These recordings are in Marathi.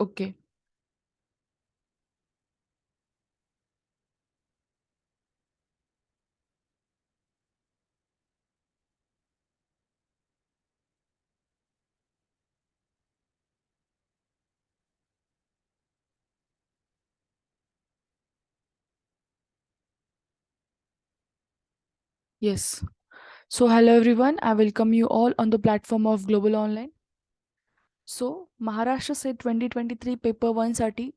Okay. Yes. So, hello everyone. I welcome you all on the platform of Global Online. So Maharashtra SET 2023 paper वनसाठी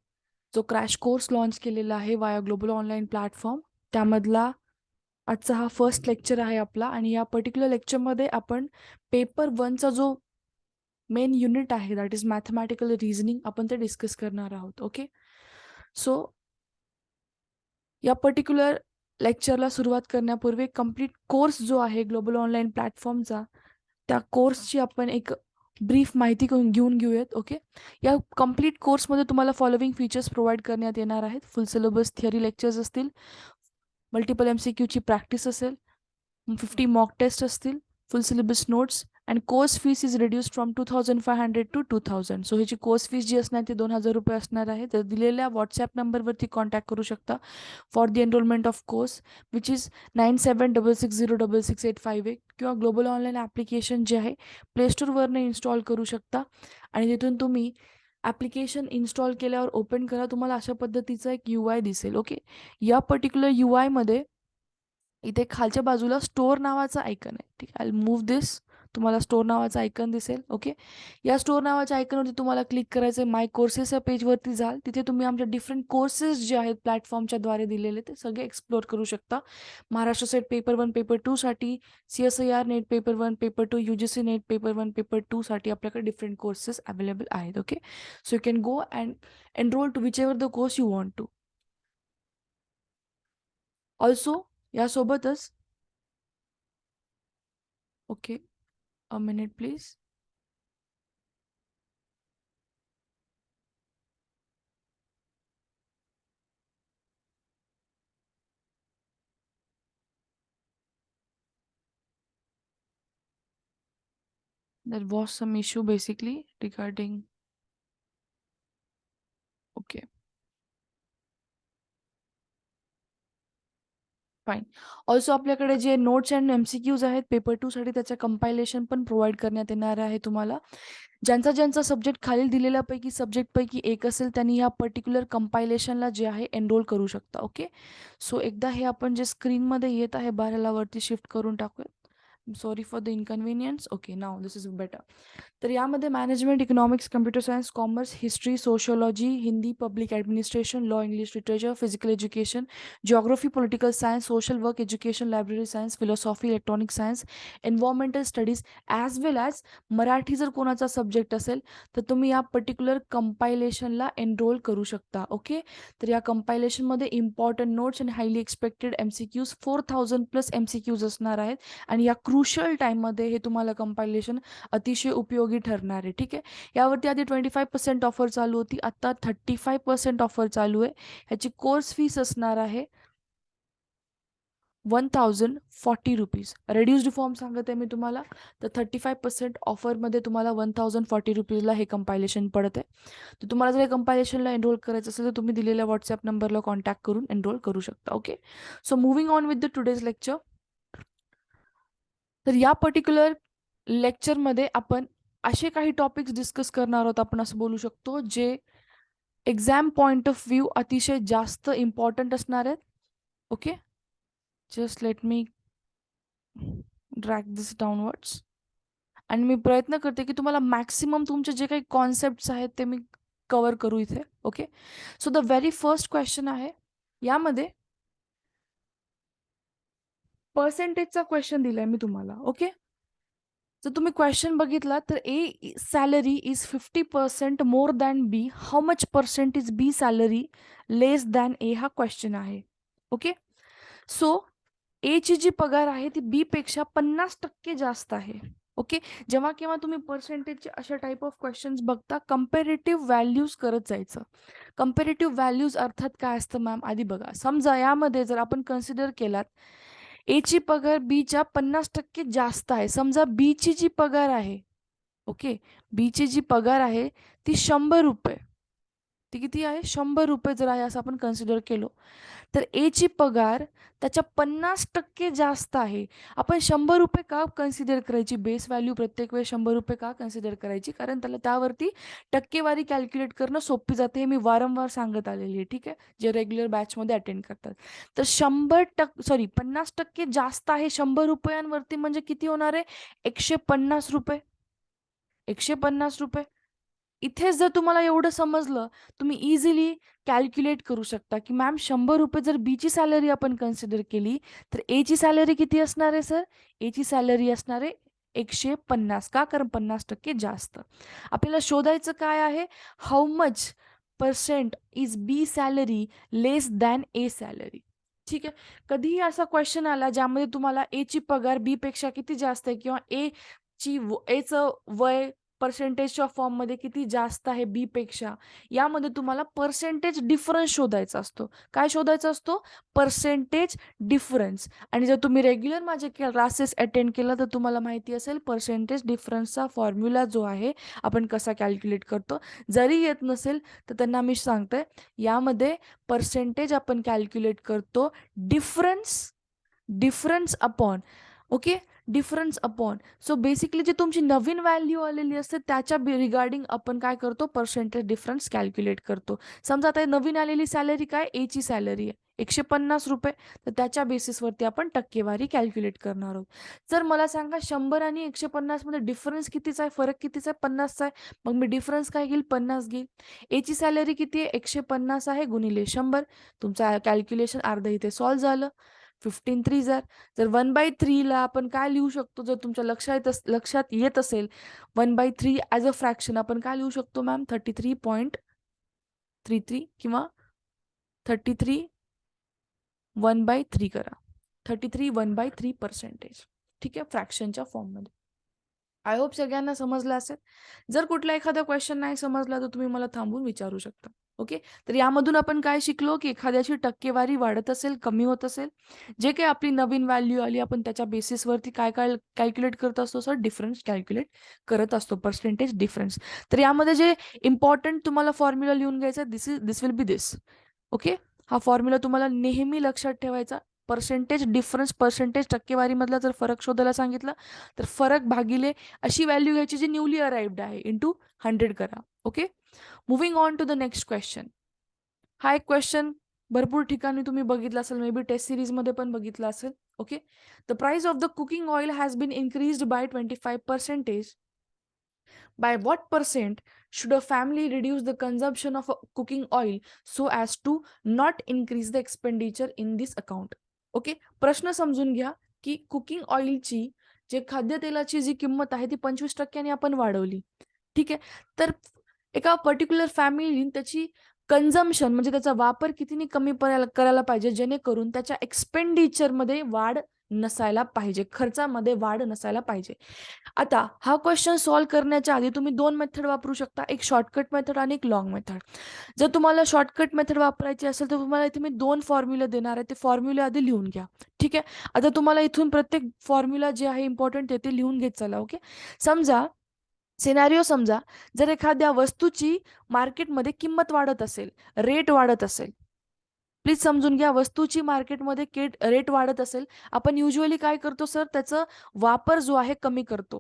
जो क्रॅश कोर्स लॉन्च केलेला आहे वाया ग्लोबल ऑनलाईन प्लॅटफॉर्म, त्यामधला आजचा हा फर्स्ट लेक्चर आहे आपला. आणि या पर्टिक्युलर लेक्चरमध्ये आपण पेपर वनचा जो मेन युनिट आहे, दॅट इज मॅथमॅटिकल रिझनिंग, आपण ते डिस्कस करणार आहोत. ओके. सो या पर्टिक्युलर लेक्चरला सुरुवात करण्यापूर्वी कंप्लीट कोर्स जो आहे ग्लोबल ऑनलाईन प्लॅटफॉर्मचा, त्या कोर्सची आपण एक ब्रीफ माहिती घेऊन घेऊयात. ओके. या कंप्लीट कोर्समध्ये तुम्हाला फॉलोविंग फीचर्स प्रोव्हाइड करण्यात येणार आहेत. फुल सिलेबस थिअरी लेक्चर्स असतील, मल्टिपल MCQची प्रॅक्टिस असेल, 50 मॉक टेस्ट असतील, full syllabus notes, and course fees is reduced from 2500 to 2000. So ह्याची कोर्स फीस जी असणार ती 2000 रुपये असणार आहे. तर दिलेल्या व्हॉट्सॲप नंबरवरती कॉन्टॅक्ट करू शकता for the enrolment of course, which is 9766066858, किंवा ग्लोबल ऑनलाईन ॲप्लिकेशन जे आहे प्लेस्टोरवरनं इन्स्टॉल करू शकता. आणि तिथून तुम्ही ॲप्लिकेशन इन्स्टॉल केल्यावर ओपन करा, तुम्हाला अशा पद्धतीचा एक UI दिसेल. ओके. या पर्टिक्युलर UIमध्ये इथे खालच्या बाजूला स्टोअर नावाचा आयकन आहे. ठीक आहे. आय मूव्ह दिस. तुम्हाला स्टोअर नावाचा आयकन दिसेल. ओके. या स्टोअर नावाच्या आयकनवरती तुम्हाला क्लिक करायचं आहे. माय कोर्सेस या पेजवरती जाल. तिथे तुम्ही आमच्या डिफरंट कोर्सेस जे आहेत प्लॅटफॉर्मच्या द्वारे दिलेले ते सगळे एक्सप्लोअर करू शकता. महाराष्ट्र सेट पेपर 1 पेपर 2 साठी, CSIR NET paper 1 paper 2, UGC NET paper 1 paper 2 साठी आपल्याकडे डिफरंट कोर्सेस अवेलेबल आहेत. Okay. So you can go and enrol to whichever the course you want to. Also यासोबतच, okay, a minute please. There was some issue basically regarding. Okay, fine. Also आपल्याकडे जे नोट्स अँड MCQs आहेत पेपर 2 साठी, त्याचं कंपायलेशन पण प्रोव्हाइड करण्यात येणार आहे तुम्हाला. ज्यांचा ज्यांचा सब्जेक्ट खालील दिलेल्यापैकी सब्जेक्टपैकी एक असेल त्यांनी या पर्टिक्युलर कंपायलेशनला जे आहे एनरोल करू शकता. ओके. सो एकदा हे आपण जे स्क्रीनमध्ये येत आहे, ह्याला वरती शिफ्ट करून टाकूयात. Sorry for the inconvenience. Okay, now this is better. तर यामध्ये management, economics, computer science, commerce, history, sociology, Hindi, public administration, law, English literature, physical education, geography, political science, social work, education, library science, philosophy, electronic science, environmental studies, as well as Marathi जर कोणाचा सब्जेक्ट असेल तर तुम्ही या पर्टिक्युलर कंपायलेशनला एनरोल करू शकता. ओके. तर या कंपायलेशनमध्ये इम्पॉर्टंट नोट्स आणि हायली एक्सपेक्टेड MCQs 4000+ MCQs असणार आहेत. आणि या क्रुशल टाईममध्ये हे तुम्हाला कंपायलेशन अतिशय उपयोगी ठरणार आहे. ठीक आहे. यावरती आधी 25% ऑफर चालू होती, आत्ता 35% ऑफर चालू आहे. ह्याची कोर्स फीस असणार आहे 1040 रुपीज. रेड्युस्ड फॉर्म सांगत आहे मी तुम्हाला. तर 35% ऑफरमध्ये तुम्हाला 1040 रुपीजला हे कंपायलेशन पडत आहे. तर तुम्हाला जर हे कंपायलेशनला एनरोल करायचं असेल तर तुम्ही दिलेल्या व्हॉट्सॲप नंबरला कॉन्टॅक्ट करून एनरोल करू शकता. Okay. So moving on with the today's lecture. तर या पर्टिक्युलर लेक्चरमध्ये आपण असे काही टॉपिक्स डिस्कस करणार आहोत, आपण असं बोलू शकतो, जे एक्झाम पॉईंट ऑफ व्ह्यू अतिशय जास्त इम्पॉर्टंट असणार आहेत. Okay. Just let me drag this downwards. आणि मी प्रयत्न करते की तुम्हाला मॅक्सिमम तुमचे जे काही कॉन्सेप्ट्स आहेत ते मी कव्हर करू इथे. Okay. So the very first question आहे, यामध्ये पर्सेंटेजचा क्वेश्चन दिलाय मी तुम्हाला. ओके. जर तुम्ही क्वेश्चन बघितला तर A salary is 50% more than B, how much percent is B salary less than A, हा क्वेश्चन आहे. ओके. सो एची जी पगार आहे ती बी पेक्षा 50% जास्त आहे. ओके. जेव्हा केव्हा तुम्ही पर्सेंटेजचे अशा टाईप ऑफ क्वेश्चन्स बघता, कम्पॅरेटिव्ह व्हॅल्यूज करत जायचं. कम्पॅरेटिव्ह व्हॅल्यूज अर्थात काय असतं मॅम, आधी बघा. समजा यामध्ये जर आपण कन्सिडर केलात एची पगार बीच्या 50% जास्त आहे. समजा बीची जी पगार आहे, ओके, बीची जी पगार आहे ती 100 रुपये. ती किती आहे? 100 रुपये जर आहे असं आपण कन्सिडर केलं, तर एची पगार त्याच्या 50% जास्त आहे. आपण 100 रुपये का कन्सिडर करायची? बेस व्हॅल्यू प्रत्येक वेळेस 100 रुपये का कन्सिडर करायची? कारण त्यावरती टक्केवारी कॅल्क्युलेट करणं सोपी जाते. हे मी वारंवार सांगत आलेली आहे, ठीक आहे? जे रेग्युलर बॅचमध्ये अटेंड करतात. तर 50% जास्त आहे 100 रुपयांवरती, म्हणजे किती होणार आहे? 150 रुपये. 150 रुपये. इथेच जर तुम्हाला एवढं समजलं, तुम्ही इझिली कॅल्क्युलेट करू शकता, की मॅम 100 रुपये जर बीची सॅलरी आपण कन्सिडर केली, तर एची सॅलरी किती असणार आहे सर? एची सॅलरी असणार आहे 150. का? कारण 50% जास्त. आपल्याला शोधायचं काय आहे? How much percent is B salary less than A salary. ठीक आहे. कधीही असा क्वेश्चन आला ज्यामध्ये तुम्हाला एची पगार बी पेक्षा किती जास्त आहे, किंवा एचं वय पर्सेंटेजच्या फॉर्ममध्ये किती जास्त आहे बी पेक्षा, यामध्ये तुम्हाला पर्सेंटेज डिफरन्स शोधायचा असतो. काय शोधायचा असतो? Percentage difference. आणि जर तुम्ही रेग्युलर माझे क्लासेस अटेंड केला तर तुम्हाला माहिती असेल पर्सेंटेज डिफरन्सचा फॉर्म्युला जो आहे आपण कसा कॅल्क्युलेट करतो. जरी येत नसेल तर त्यांना मी सांगते, यामध्ये पर्सेंटेज आपण कॅल्क्युलेट करतो difference difference upon, okay, difference upon. So basically जी तुमची नवीन व्हॅल्यू आलेली असते त्याच्या रिगार्डिंग आपण काय करतो? पर्सेंटेज डिफरन्स कॅल्क्युलेट करतो. समजा आता नवीन आलेली सॅलरी काय? एची सॅलरी आहे 150 रुपये, तर त्याच्या बेसिसवरती आपण टक्केवारी कॅल्क्युलेट करणार आहोत. जर मला सांगा 100 आणि 150 मध्ये डिफरन्स कितीचा आहे? फरक कितीचा आहे? 50चा आहे. मग मी डिफरन्स काय घेईल? 50 घेईल. एची सॅलरी किती आहे? 150 आहे गुणिले 100. तुमचं कॅल्क्युलेशन अर्ध इथे सॉल्व्ह झालं. 15 जर जर 1/3 ला आपण काय लिहू शकतो? जर तुमच्या लक्षात येत असेल, 1/3 ॲज अ फ्रॅक्शन आपण काय लिहू शकतो मॅम? 33.33 किंवा 33 1/3 करा. 33 1/3%. ठीक आहे, फ्रॅक्शनच्या फॉर्ममध्ये. आय होप सगळ्यांना समजलं असेल. जर कुठला एखादा क्वेश्चन नाही समजला तर तुम्ही मला थांबून विचारू शकता. ओके. तर यामधून आपण काय शिकलो, की एखाद्याची टक्केवारी वाढत असेल, कमी होत असेल, जे काही आपली नवीन व्हॅल्यू आली आपण त्याच्या बेसिसवरती काय काय कॅल्क्युलेट करत असतो सर? डिफरन्स कॅल्क्युलेट करत असतो, पर्सेंटेज डिफरन्स. तर यामध्ये जे इम्पॉर्टंट तुम्हाला फॉर्म्युला लिहून घ्यायचा, दिस विल बी दिस. ओके. हा फॉर्म्युला तुम्हाला नेहमी लक्षात ठेवायचा. पर्सेंटेज डिफरन्स, पर्सेंटेज टक्केवारीमधला जर फरक शोधायला सांगितलं तर फरक भागिले अशी व्हॅल्यू घ्यायची जी न्यूली अराइव्ड आहे, इंटू 100 करा. Okay. Moving on to the next question. हा एक क्वेश्चन भरपूर ठिकाणी तुम्ही बघितला असेल, मे बी टेस्ट सिरीजमध्ये पण बघितला असेल. Okay. The price of the cooking oil has been increased by 25%. By what percent should a family reduce the consumption of cooking oil so as to not increase the expenditure in this account? Okay. प्रश्न समजून घ्या, की कुकिंग ऑइलची, जे खाद्यतेलाची जी किंमत आहे ती 25% आपण वाढवली. ठीक आहे. तर एका पर्टिक्युलर फॅमिलीने त्याची कन्झम्पशन म्हणजे त्याचा वापर कितीने कमी करायला पाहिजे, जेणेकरून त्याच्या एक्सपेंडिचरमध्ये वाढ नसायला पाहिजे, खर्चामध्ये वाढ नसायला पाहिजे. आता हा क्वेश्चन सॉल्व्ह करण्याच्या आधी तुम्ही 2 मेथड वापरू शकता, एक शॉर्टकट मेथड आणि एक लॉंग मेथड. जर तुम्हाला शॉर्टकट मेथड वापरायची असेल तर तुम्हाला इथे मी 2 फॉर्म्युले देणार आहे, ते फॉर्म्युले आधी लिहून घ्या. ठीक आहे. आता तुम्हाला इथून प्रत्येक फॉर्म्युला जे आहे इम्पॉर्टंट ते लिहून घेत चला. ओके. समजा जर एखाद्या वस्तूची मार्केटमध्ये किंमत वाढत असेल, रेट वाढत असेल, प्लीज समजून घ्या, वस्तूची मार्केटमध्ये रेट वाढत असेल, आपण युजली काय करतो सर? त्याचा वापर जो आहे कमी करतो.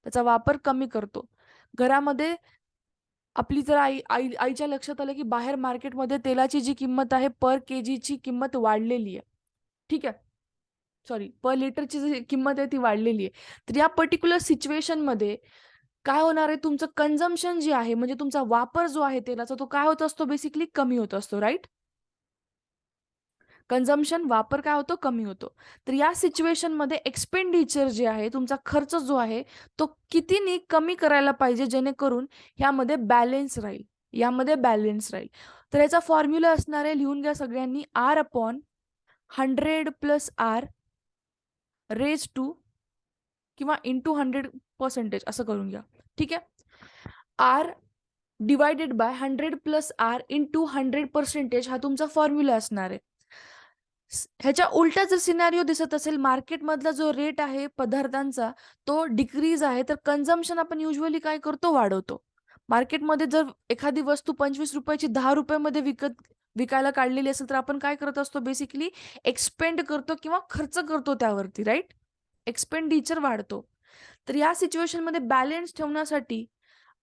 त्याचा वापर कमी करतो. घरामध्ये आपली जर आईच्या लक्षात आलं, की बाहेर मार्केटमध्ये तेलाची जी किंमत आहे पर केजीची किंमत वाढलेली आहे. ठीक आहे. सॉरी, पर लिटरची जी किंमत आहे ती वाढलेली आहे. तर या पर्टिक्युलर सिच्युएशनमध्ये काय होणार आहे? तुमचं कन्झम्पशन जे आहे, म्हणजे तुमचा वापर जो आहे तेलाचा, तो काय होत असतो? बेसिकली कमी होत असतो, राईट? कन्झम्पशन, वापर काय होतो? कमी होतो. तर या सिच्युएशनमध्ये एक्सपेंडिचर जे आहे, तुमचा खर्च जो आहे तो कितीने कमी करायला पाहिजे, जेणेकरून यामध्ये बॅलन्स राहील, यामध्ये बॅलन्स राहील. तर याचा फॉर्म्युला असणार आहे, लिहून घ्या सगळ्यांनी, R upon 100 plus R raise to किंवा इंटू 100% असं करून घ्या. ठीक आहे. R divided by 100 plus R into 100% हा तुमचा फॉर्म्युला असणार आहे. ह्याच्या उलटा जर सिनारिओ दिसत असेल, मार्केटमधला जो रेट आहे पदार्थांचा तो डिक्रीज आहे, तर कन्झम्पशन आपण युजली काय करतो? वाढवतो. मार्केटमध्ये जर एखादी वस्तू 25 रुपयाची 10 रुपयामध्ये विकायला काढलेली असेल तर आपण काय करत असतो, बेसिकली एक्सपेंड करतो किंवा खर्च करतो त्यावरती, राईट? एक्सपेंडिचर वाढतो. तर या सिच्युएशनमध्ये बॅलन्स ठेवण्यासाठी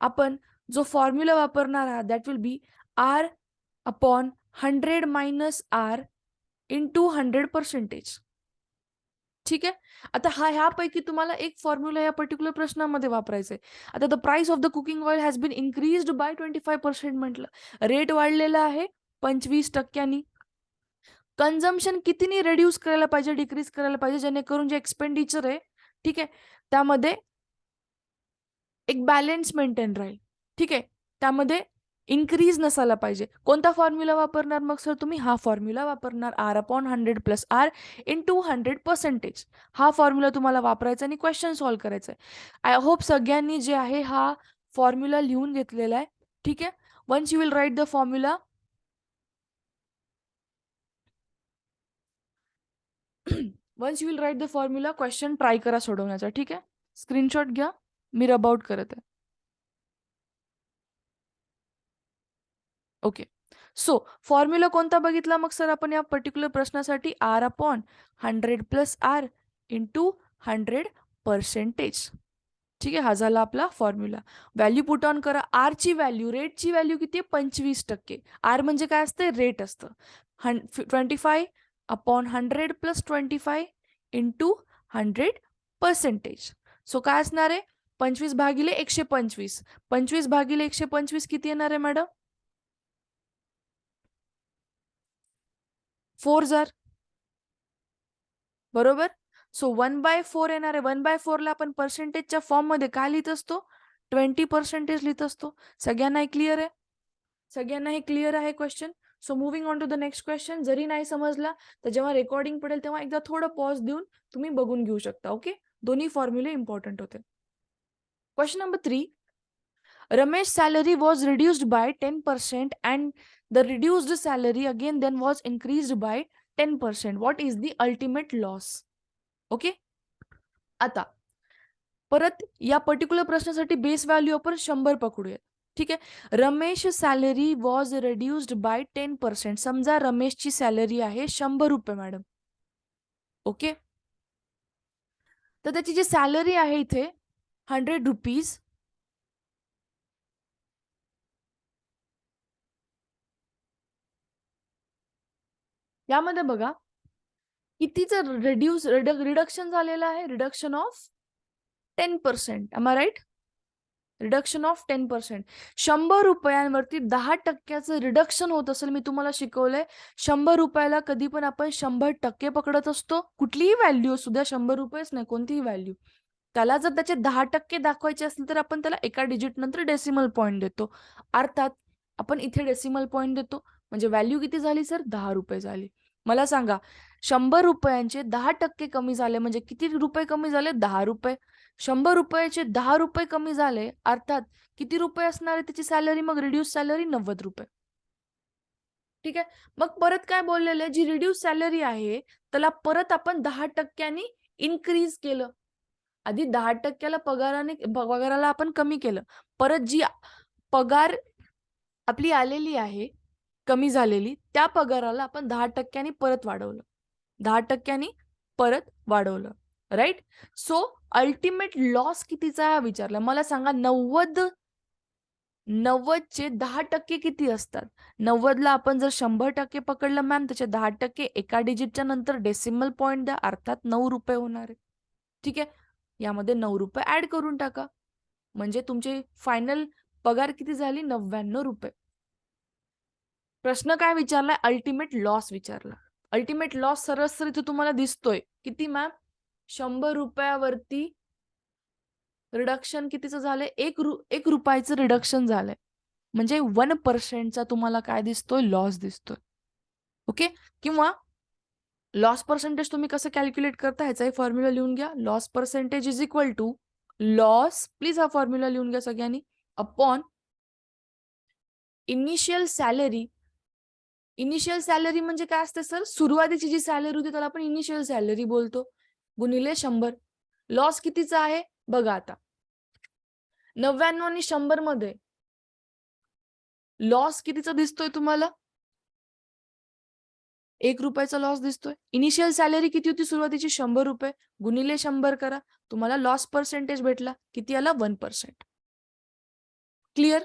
आपण जो फॉर्म्युला वापरणार आहात that will be R upon 100 minus R into 100%. ठीक आहे. आता ह्यापैकी तुम्हाला एक फॉर्म्युला या पर्टिक्युलर प्रश्नामध्ये वापरायचा आहे. आता the price of the cooking oil has been increased by 25% म्हटलं. रेट वाढलेला आहे 25%. कन्झम्पशन कितीने रिड्यूस करायला पाहिजे, डिक्रीज करायला पाहिजे, जेणेकरून जे एक्सपेंडिचर आहे, ठीक आहे, त्यामध्ये एक बॅलन्स मेंटेन राहील. ठीक आहे. त्यामध्ये इन्क्रीज नसायला पाहिजे. कोणता फॉर्म्युला वापरणार मग सर तुम्ही? हा फॉर्म्युला वापरणार, R upon 100 plus R into 100%. हा फॉर्म्युला तुम्हाला वापरायचा आणि क्वेश्चन सॉल्व्ह करायचा आहे. आय होप सगळ्यांनी जे आहे हा फॉर्म्युला लिहून घेतलेला आहे. ठीक आहे. Once you will write the formula, once you will write the formula, question try करा सोडवण्याचा. ठीक आहे. स्क्रीनशॉट घ्या, मी रब आउट करत आहे. ओके. सो फॉर्म्युला कोणता बघितला मग सर आपण या पर्टिक्युलर प्रश्नासाठी? R upon 100 plus R into 100%. ठीक आहे. हा झाला आपला फॉर्म्युला. व्हॅल्यू पुट ऑन करा. आर ची व्हॅल्यू, रेटची व्हॅल्यू किती आहे? 25%. आर म्हणजे काय असते? रेट असतं. 25 अपॉन 100 प्लस 25 इंटू 100%. सो काय असणार आहे? 25 भागिले 125. 25 भागिले 125 किती येणार आहे मॅडम? 4,000. बरोबर. सो 1/4 येणार आहे. 1/4 ला आपण पर्सेंटेजच्या फॉर्म मध्ये काय लिहित असतो? 20% लिहित असतो. सगळ्यांना क्लिअर आहे? सगळ्यांना हे क्लिअर आहे question? So moving on to the next question. जरी नाही समजला तर जेव्हा रेकॉर्डिंग पडेल तेव्हा एकदा थोडं पॉज देऊन तुम्ही बघून घेऊ शकता. ओके. दोन्ही फॉर्म्युले इम्पॉर्टंट होते. Question number 3. Ramesh's salary was reduced by 10% and the reduced salary again then was increased by 10%. What is the ultimate loss? Okay. आता परत या पर्टिक्युलर प्रश्नासाठी बेस व्हॅल्यू आपण 100 पकडूया. ठीक आहे. Ramesh salary was reduced by 10%. समजा रमेशची सॅलरी आहे 100 रुपये मॅडम. ओके. तर त्याची जी सॅलरी आहे इथे 100 रुपीज, यामध्ये बघा कितीचं रिडक्शन झालेलं आहे? Reduction of 10%. Am I right? Reduction of 10%. 100 रुपयांवरती 10% रिडक्शन होत असेल. मी तुम्हाला शिकवलंय 100 रुपयाला कधी पण आपण 100% पकडत असतो. कुठलीही व्हॅल्यू असू द्या, 100 रुपयेच नाही, कोणतीही व्हॅल्यू. त्याला जर त्याचे 10% दाखवायचे असतील तर आपण त्याला एका डिजिट नंतर डेसिमल पॉईंट देतो. अर्थात आपण इथे डेसिमल पॉईंट देतो. म्हणजे व्हॅल्यू किती झाली सर? 10 रुपये झाली. मला सांगा 100 रुपयांचे 10% कमी झाले म्हणजे किती रुपये कमी झाले? 10 रुपये. 100 रुपयाचे 10 रुपये कमी झाले, अर्थात किती रुपये असणार आहे त्याची सॅलरी? मग रिड्यूस सॅलरी 90 रुपये. ठीक आहे. मग परत काय बोललेलं आहे? जी रिड्यूस सॅलरी आहे त्याला परत आपण 10% इन्क्रीज केलं. आधी 10% पगाराला आपण कमी केलं. परत जी पगार आपली आलेली आहे कमी झालेली, त्या पगाराला आपण 10% परत वाढवलं. 10% परत वाढवलं. राईट? सो अल्टिमेट लॉस कितीचा आहे विचारला. मला सांगा 90चे 10% किती असतात? 90ला आपण जर 100% पकडलं मॅम, त्याचे 10% एका डिजिटच्या नंतर डेसिमल पॉईंट द्या, अर्थात 9 रुपये होणार आहे. ठीक आहे. यामध्ये 9 रुपये ऍड करून टाका. म्हणजे तुमची फायनल पगार किती झाली? 99 रुपये. प्रश्न काय विचारलाय? अल्टिमेट लॉस विचारला. अल्टिमेट लॉस सरस इथे तुम्हाला दिसतोय. किती मॅम? 100 रुपयावरती रिडक्शन कितीचं झालंय? 1 रुपयाचं रिडक्शन झालंय. म्हणजे 1%चा तुम्हाला काय दिसतोय? लॉस दिसतोय. ओके. किंवा लॉस पर्सेंटेज तुम्ही कसं कॅल्क्युलेट करता ह्याचाही फॉर्म्युला लिहून घ्या. Loss percentage is equal to loss, please हा फॉर्म्युला लिहून घ्या सगळ्यांनी, upon initial salary. Initial salary म्हणजे काय असते सर? सुरुवातीची जी सॅलरी होती त्याला आपण इनिशियल सॅलरी बोलतो, गुणिले 100. लॉस कितीचा आहे बघा आता. 99 आणि 100 मध्ये लॉस कितीचा दिसतोय तुम्हाला? 1 रुपयाचा लॉस दिसतोय. इनिशियल सॅलरी किती होती सुरुवातीची? 100 रुपये. गुणिले 100 करा. तुम्हाला लॉस पर्सेंटेज भेटला. किती आला? 1%. Clear?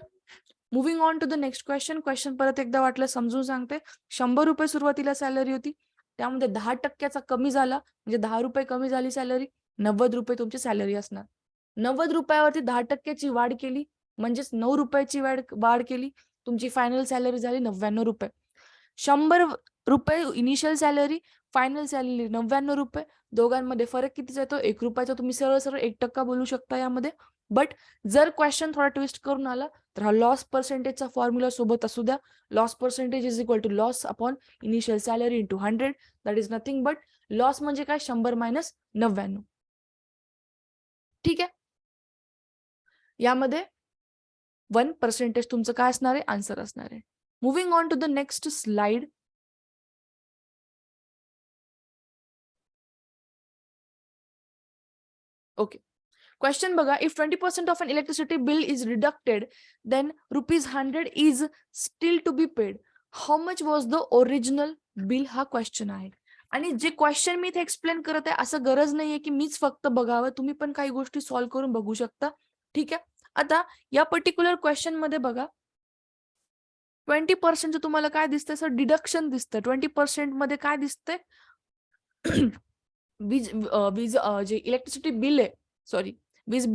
Moving on to the next question. Question परत एकदा वाटलं समजून सांगते. 100 रुपये सुरुवातीला सॅलरी होती. त्यामध्ये 10% कमी झाला, म्हणजे 10 रुपये कमी झाली सॅलरी. 90 रुपये तुमची सॅलरी असणार. 90 रुपयावरती 10%ची वाढ केली, म्हणजेच 9 रुपयाची वाढ केली. तुमची फायनल सॅलरी झाली 99 रुपये. 100 रुपये इनिशियल सॅलरी, फायनल सॅलरी 99 रुपये. दोघांमध्ये फरक कितीचा येतो? 1 रुपयाचा. तुम्ही सरळ सरळ 1% बोलू शकता यामध्ये. बट जर क्वेश्चन थोडा ट्विस्ट करून आला तर हा लॉस पर्सेंटेजचा फॉर्म्युला सोबत असू द्या. Loss percentage is equal to loss upon initial salary into 100. That is nothing but loss म्हणजे काय? 100 मायनस 99. ठीक आहे. यामध्ये 1% तुमचं काय असणार आहे? आन्सर असणार आहे. Moving on to the next slide. Okay. Question बघा. If 20% of an electricity bill is deducted, then ₹100 is still to be paid. How much was the original bill? हा क्वेश्चन आहे. आणि जे क्वेश्चन मी इथे एक्सप्लेन करत आहे, असं गरज नाहीये की मीच फक्त बघावं. तुम्ही पण काही गोष्टी सॉल्व्ह करून बघू शकता. ठीक आहे. आता या पर्टिक्युलर क्वेश्चन मध्ये बघा, 20% तुम्हाला काय दिसतंय? सर डिडक्शन दिसतं. 20% मध्ये काय दिसतंय? वीज जे इलेक्ट्रिसिटी बिल आहे, सॉरी वीज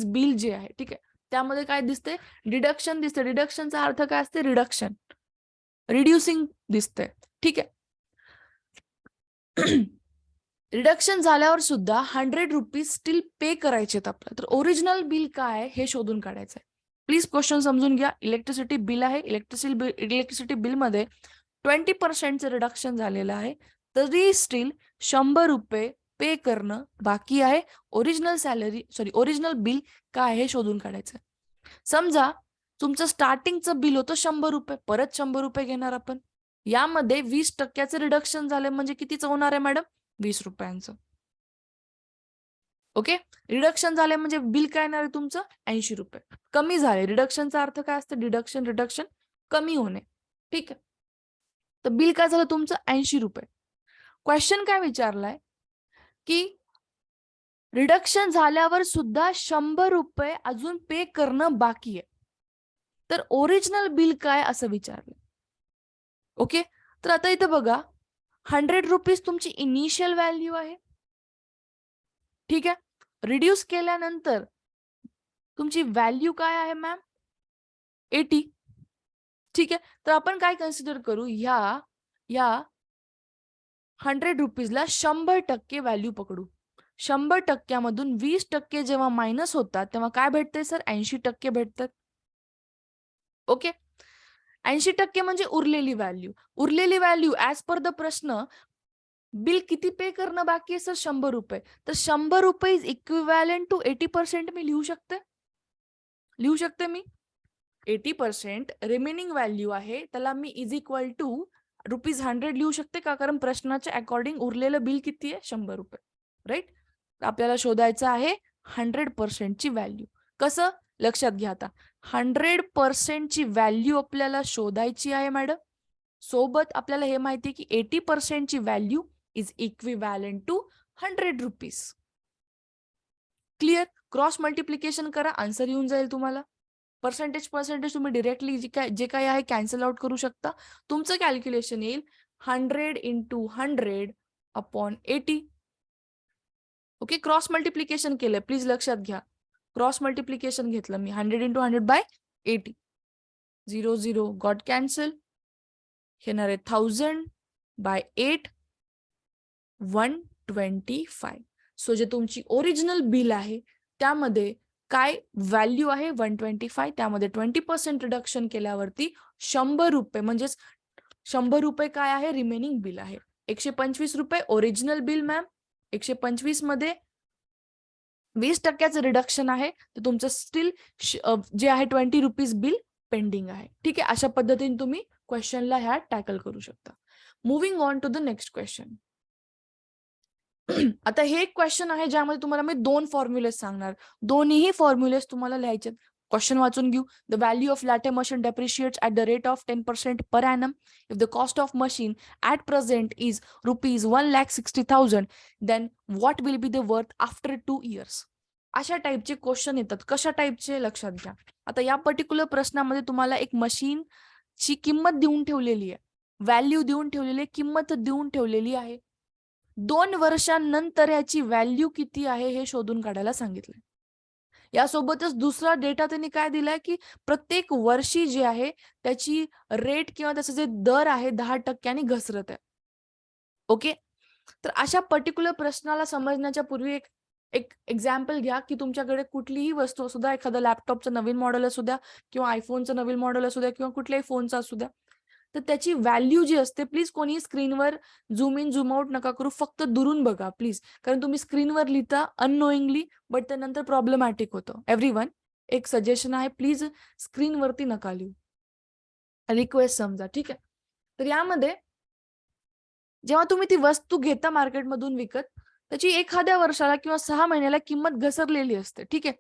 बिल जे आहे, ठीक आहे, त्यामध्ये काय दिसतंय? डिडक्शन दिसतंय. डिडक्शनचा अर्थ काय असते? रिडक्शन, रिड्युसिंग दिसतंय. ठीक आहे. रिडक्शन झाल्यावर सुद्धा 100 रुपीज स्टील पे करायचे आहेत आपल्याला. तर ओरिजिनल बिल काय आहे हे शोधून काढायचं आहे. प्लीज क्वेश्चन समजून घ्या. इलेक्ट्रिसिटी बिल आहे. इलेक्ट्रिसिटी बिलमध्ये 20% रिडक्शन झालेलं आहे, तरी स्टील 100 रुपये पे करणं बाकी आहे. ओरिजिनल बिल काय हे शोधून काढायचं. समजा तुमचं स्टार्टिंगचं बिल होतं 100 रुपये, परत 100 रुपये घेणार आपण. यामध्ये 20% रिडक्शन झालं म्हणजे कितीचं होणार आहे मॅडम? 20 रुपयांचं. ओके. रिडक्शन झाले म्हणजे बिल काय येणार आहे तुमचं? 80 रुपये. कमी झाले. रिडक्शनचा अर्थ काय असतं? रिडक्शन कमी होणे. ठीक आहे. तर बिल काय झालं तुमचं? 80 रुपये. क्वेश्चन काय विचारलाय की रिडक्शन झाल्यावर सुद्धा 100 रुपये अजून पे करणं बाकी आहे. तर ओरिजिनल बिल काय असं विचारलं. ओके. तर आता इथं बघा, 100 रुपीज तुमची इनिशियल व्हॅल्यू आहे. ठीक आहे. रिड्यूस केल्यानंतर तुमची व्हॅल्यू काय आहे मॅम? 80. ठीक आहे. तर आपण काय कन्सिडर करू? या 100 रुपीजला 100% व्हॅल्यू पकडू. 100% मधून 20% जेव्हा मायनस होतात तेव्हा काय भेटते सर? 80% भेटतात. ओके. 80% म्हणजे उरलेली व्हॅल्यू. उरलेली व्हॅल्यू ऍज पर द प्रश्न, बिल किती पे करणं बाकी आहे सर? 100 रुपये. तर 100 रुपये इज इक्विव्हॅलंट टू 80% मी लिहू शकते. मी 80% रिमेनिंग व्हॅल्यू आहे, त्याला मी इज इक्वल टू ₹100 लिहू शकते का? कारण प्रश्नाच्या अकॉर्डिंग उरलेलं बिल किती आहे? 100 रुपये. राईट. आपल्याला शोधायचं आहे 100% ची व्हॅल्यू. कसं? लक्षात घ्या. आता 100% ची व्हॅल्यू आपल्याला शोधायची आहे मॅडम. सोबत आपल्याला हे माहिती आहे की 80% ची value is equivalent to 100 rupees. Clear? Cross multiplication करा, आन्सर येऊन जाईल तुम्हाला. पर्सेंटेज तुम्ही डिरेक्टली जे काही आहे कॅन्सल आउट करू शकता. तुमचं कॅल्क्युलेशन येईल 100 into 100 upon 80. Okay. Cross multiplication केलंय, प्लीज लक्षात घ्या. क्रॉस मल्टिप्लिकेशन घेतलं मी. 100 इंटू 100 बाय 80. 0 0 got cancel. येणार आहे 1000 बाय 8 125. सो जे तुमची ओरिजिनल बिल आहे त्यामध्ये काय व्हॅल्यू आहे? 125. त्यामध्ये 20% रिडक्शन केल्यावरती 100 रुपये, म्हणजेच 100 रुपये काय आहे? रिमेनिंग बिल आहे. 125 रुपये ओरिजिनल बिल मॅम. 125 मध्ये 20% रिडक्शन आहे, तर तुमचं स्टील जे आहे 20 रुपीज बिल पेंडिंग आहे. ठीक आहे. अशा पद्धतीने तुम्ही क्वेश्चनला ह्या टॅकल करू शकता. Moving on to the next question. आता हे एक क्वेश्चन आहे ज्यामध्ये तुम्हाला मी 2 फॉर्म्युलेस सांगणार. दोन्हीही फॉर्म्युलेस तुम्हाला लिहायचे. क्वेश्चन वाचून घेऊ. The value of lathe machine depreciates at the rate of 10% per annum. If the cost of machine at present is ₹1,60,000 then what will be the worth after 2 years. अशा टाईपचे क्वेश्चन येतात. कशा टाईपचे लक्षात घ्या. आता या पर्टिक्युलर प्रश्नामध्ये तुम्हाला एक मशीनची किंमत देऊन ठेवलेली आहे, व्हॅल्यू देऊन ठेवलेली आहे, किंमत देऊन ठेवलेली आहे. 2 वर्षांनंतर याची व्हॅल्यू किती आहे हे शोधून काढायला सांगितलंय. यासोबतच दुसरा डेटा त्यांनी काय दिलाय की प्रत्येक वर्षी जे आहे त्याची रेट किंवा त्याचा जे दर आहे 10% घसरत आहे. ओके. तर अशा पर्टिक्युलर प्रश्नाला समजण्याच्या पूर्वी एक एक एक्झाम्पल घ्या की तुमच्याकडे कुठलीही वस्तू असू द्या, एखादा लॅपटॉपचं नवीन मॉडेल असू द्या किंवा आयफोनचं नवीन मॉडेल असू द्या किंवा कुठल्याही फोनचा असू द्या, तर त्याची व्हॅल्यू जी असते, प्लीज कोणी स्क्रीनवर झूम इन झूम आउट नका करू, फक्त दुरून बघा प्लीज. कारण तुम्ही स्क्रीनवर लिहिता अननोईंगली, बट त्यानंतर प्रॉब्लेमॅटिक होतं. एव्हरीवन, एक सजेशन आहे, प्लीज स्क्रीनवरती नका लिहू, रिक्वेस्ट समजा, ठीक आहे. तर यामध्ये जेव्हा तुम्ही ती वस्तू घेता मार्केटमधून विकत, त्याची एखाद्या वर्षाला किंवा 6 महिन्याला किंमत घसरलेली असते, ठीक आहे.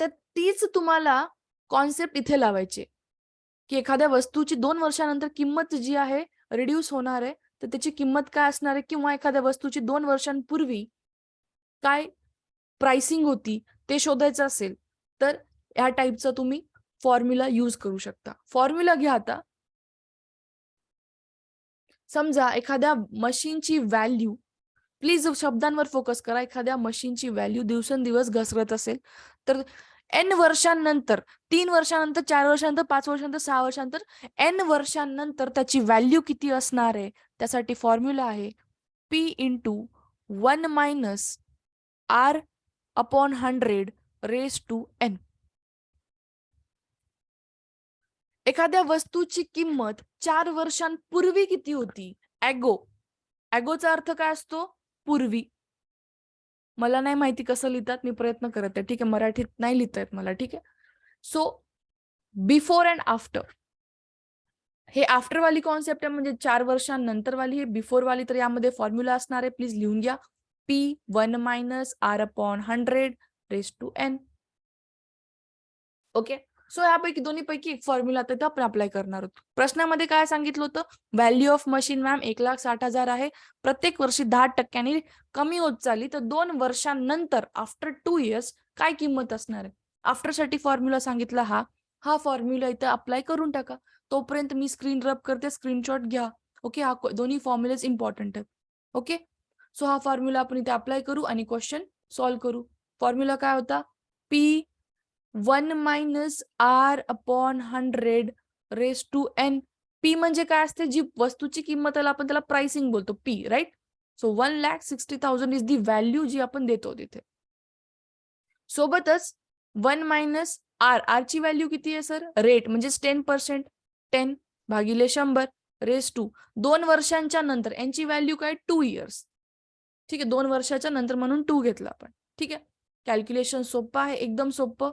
तर तीच तुम्हाला कॉन्सेप्ट इथे लावायची, की एखाद्या वस्तूची 2 वर्षानंतर किंमत जी आहे रिड्यूस होणार आहे, तर त्याची किंमत काय असणार आहे, किंवा एखाद्या वस्तूची 2 वर्षांपूर्वी काय प्राइसिंग होती ते शोधायचं असेल, तर या टाईपचा तुम्ही फॉर्म्युला यूज करू शकता. फॉर्म्युला घ्या आता. समजा एखाद्या मशीनची व्हॅल्यू, प्लीज शब्दांवर फोकस करा, एखाद्या मशीनची व्हॅल्यू दिवसेंदिवस घसरत असेल, तर एन वर्षांनंतर, 3 वर्षांनंतर, 4 वर्षांनंतर, 5 वर्षांनंतर, 6 वर्षांनंतर, एन वर्षांनंतर त्याची व्हॅल्यू किती असणार आहे, त्यासाठी फॉर्म्युला आहे P into 1 minus R upon 100 raise to N. एखाद्या वस्तूची किंमत 4 वर्षांपूर्वी किती होती, ॲगो. ॲगोचा अर्थ काय असतो, पूर्वी. मला नाही माहिती कसं लिहितात, मी प्रयत्न करत आहे, ठीक आहे. मराठीत नाही लिहिता येत मला, ठीक आहे. सो बिफोर अँड आफ्टर, हे आफ्टरवाली कॉन्सेप्ट आहे, म्हणजे 4 वर्षांनंतरवाली. हे बिफोरवाली. तर यामध्ये फॉर्म्युला असणार आहे, प्लीज लिहून घ्या. P1 minus R upon 100 raise to N. Okay. So यापैकी दोन्हीपैकी एक फॉर्म्युला आता आपण अप्लाय करणार आहोत. प्रश्नामध्ये काय सांगितलं होतं, व्हॅल्यू ऑफ मशीन मॅम 1,60,000 आहे, प्रत्येक वर्षी 10% कमी होत चालली, तर 2 वर्षांनंतर आफ्टर 2 years काय किंमत असणार आहे. आफ्टरसाठी फॉर्म्युला सांगितला हा फॉर्म्युला इथं अप्लाय करून टाका. तोपर्यंत मी स्क्रीन रब करते, स्क्रीनशॉट घ्या. ओके. हा दोन्ही फॉर्म्युलेज इम्पॉर्टंट आहेत. ओके. सो हा फॉर्म्युला आपण इथे अप्लाय करू आणि क्वेश्चन सॉल्व्ह करू. फॉर्म्युला काय होता, P1 minus R upon 100 raise to N. P म्हणजे काय असते, जी वस्तूची किंमत आपण त्याला प्राइसिंग बोलतो, P, right. So 1,60,000 is the value जी आपण देतो तिथे. सोबतच 1 मायनस R, R ची व्हॅल्यू किती आहे सर, रेट म्हणजे 10%, 10 भागिले 100 रेज टू 2 वर्षांच्या नंतर, यांची व्हॅल्यू काय 2 years, ठीक आहे. 2 वर्षाच्या नंतर म्हणून 2 घेतला आपण, ठीक आहे. कॅल्क्युलेशन सोपं आहे, एकदम सोपं,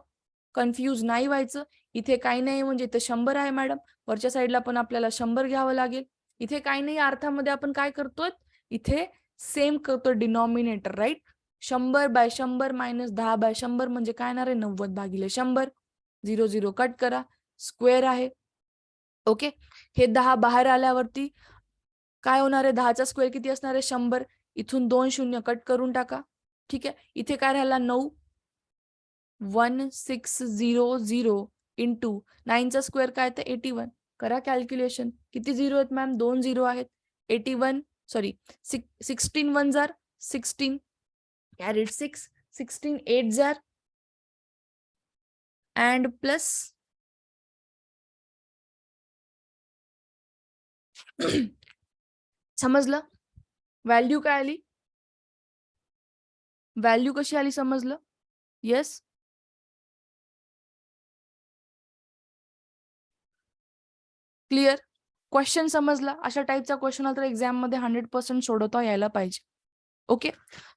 कन्फ्यूज नाही व्हायचं. इथे काही नाही म्हणजे इथे 100 आहे मॅडम, वरच्या साईडला पण आपल्याला 100 घ्यावं लागेल. इथे काही नाही, अर्थामध्ये आपण काय करतोय, इथे सेम करतो डिनॉमिनेटर, राईट. 100/100 मायनस 10/100 म्हणजे काय येणार आहे, 90 भागिले 100. 0 0 कट करा, स्क्वेअर आहे. ओके. हे 10 बाहेर आल्यावरती काय होणार आहे, 10चा स्क्वेअर किती असणार आहे, 100. इथून 2 शून्य कट करून टाका, ठीक आहे. इथे काय राहिला, 9. 1600 इंटू 9चा स्क्वेअर काय तर 81. करा कॅल्क्युलेशन. किती झिरो आहेत मॅम, 2 झिरो आहेत. 81 sorry 16 1 jar 16 carried 6, 16 8 jar and plus समजलं, व्हॅल्यू काय आली, व्हॅल्यू कशी आली समजलं. Yes, clear. क्वेश्चन समजला. अशा टाईपचा क्वेश्चन आला तर एक्झाम मध्ये 100% सोडवता यायला पाहिजे. ओके.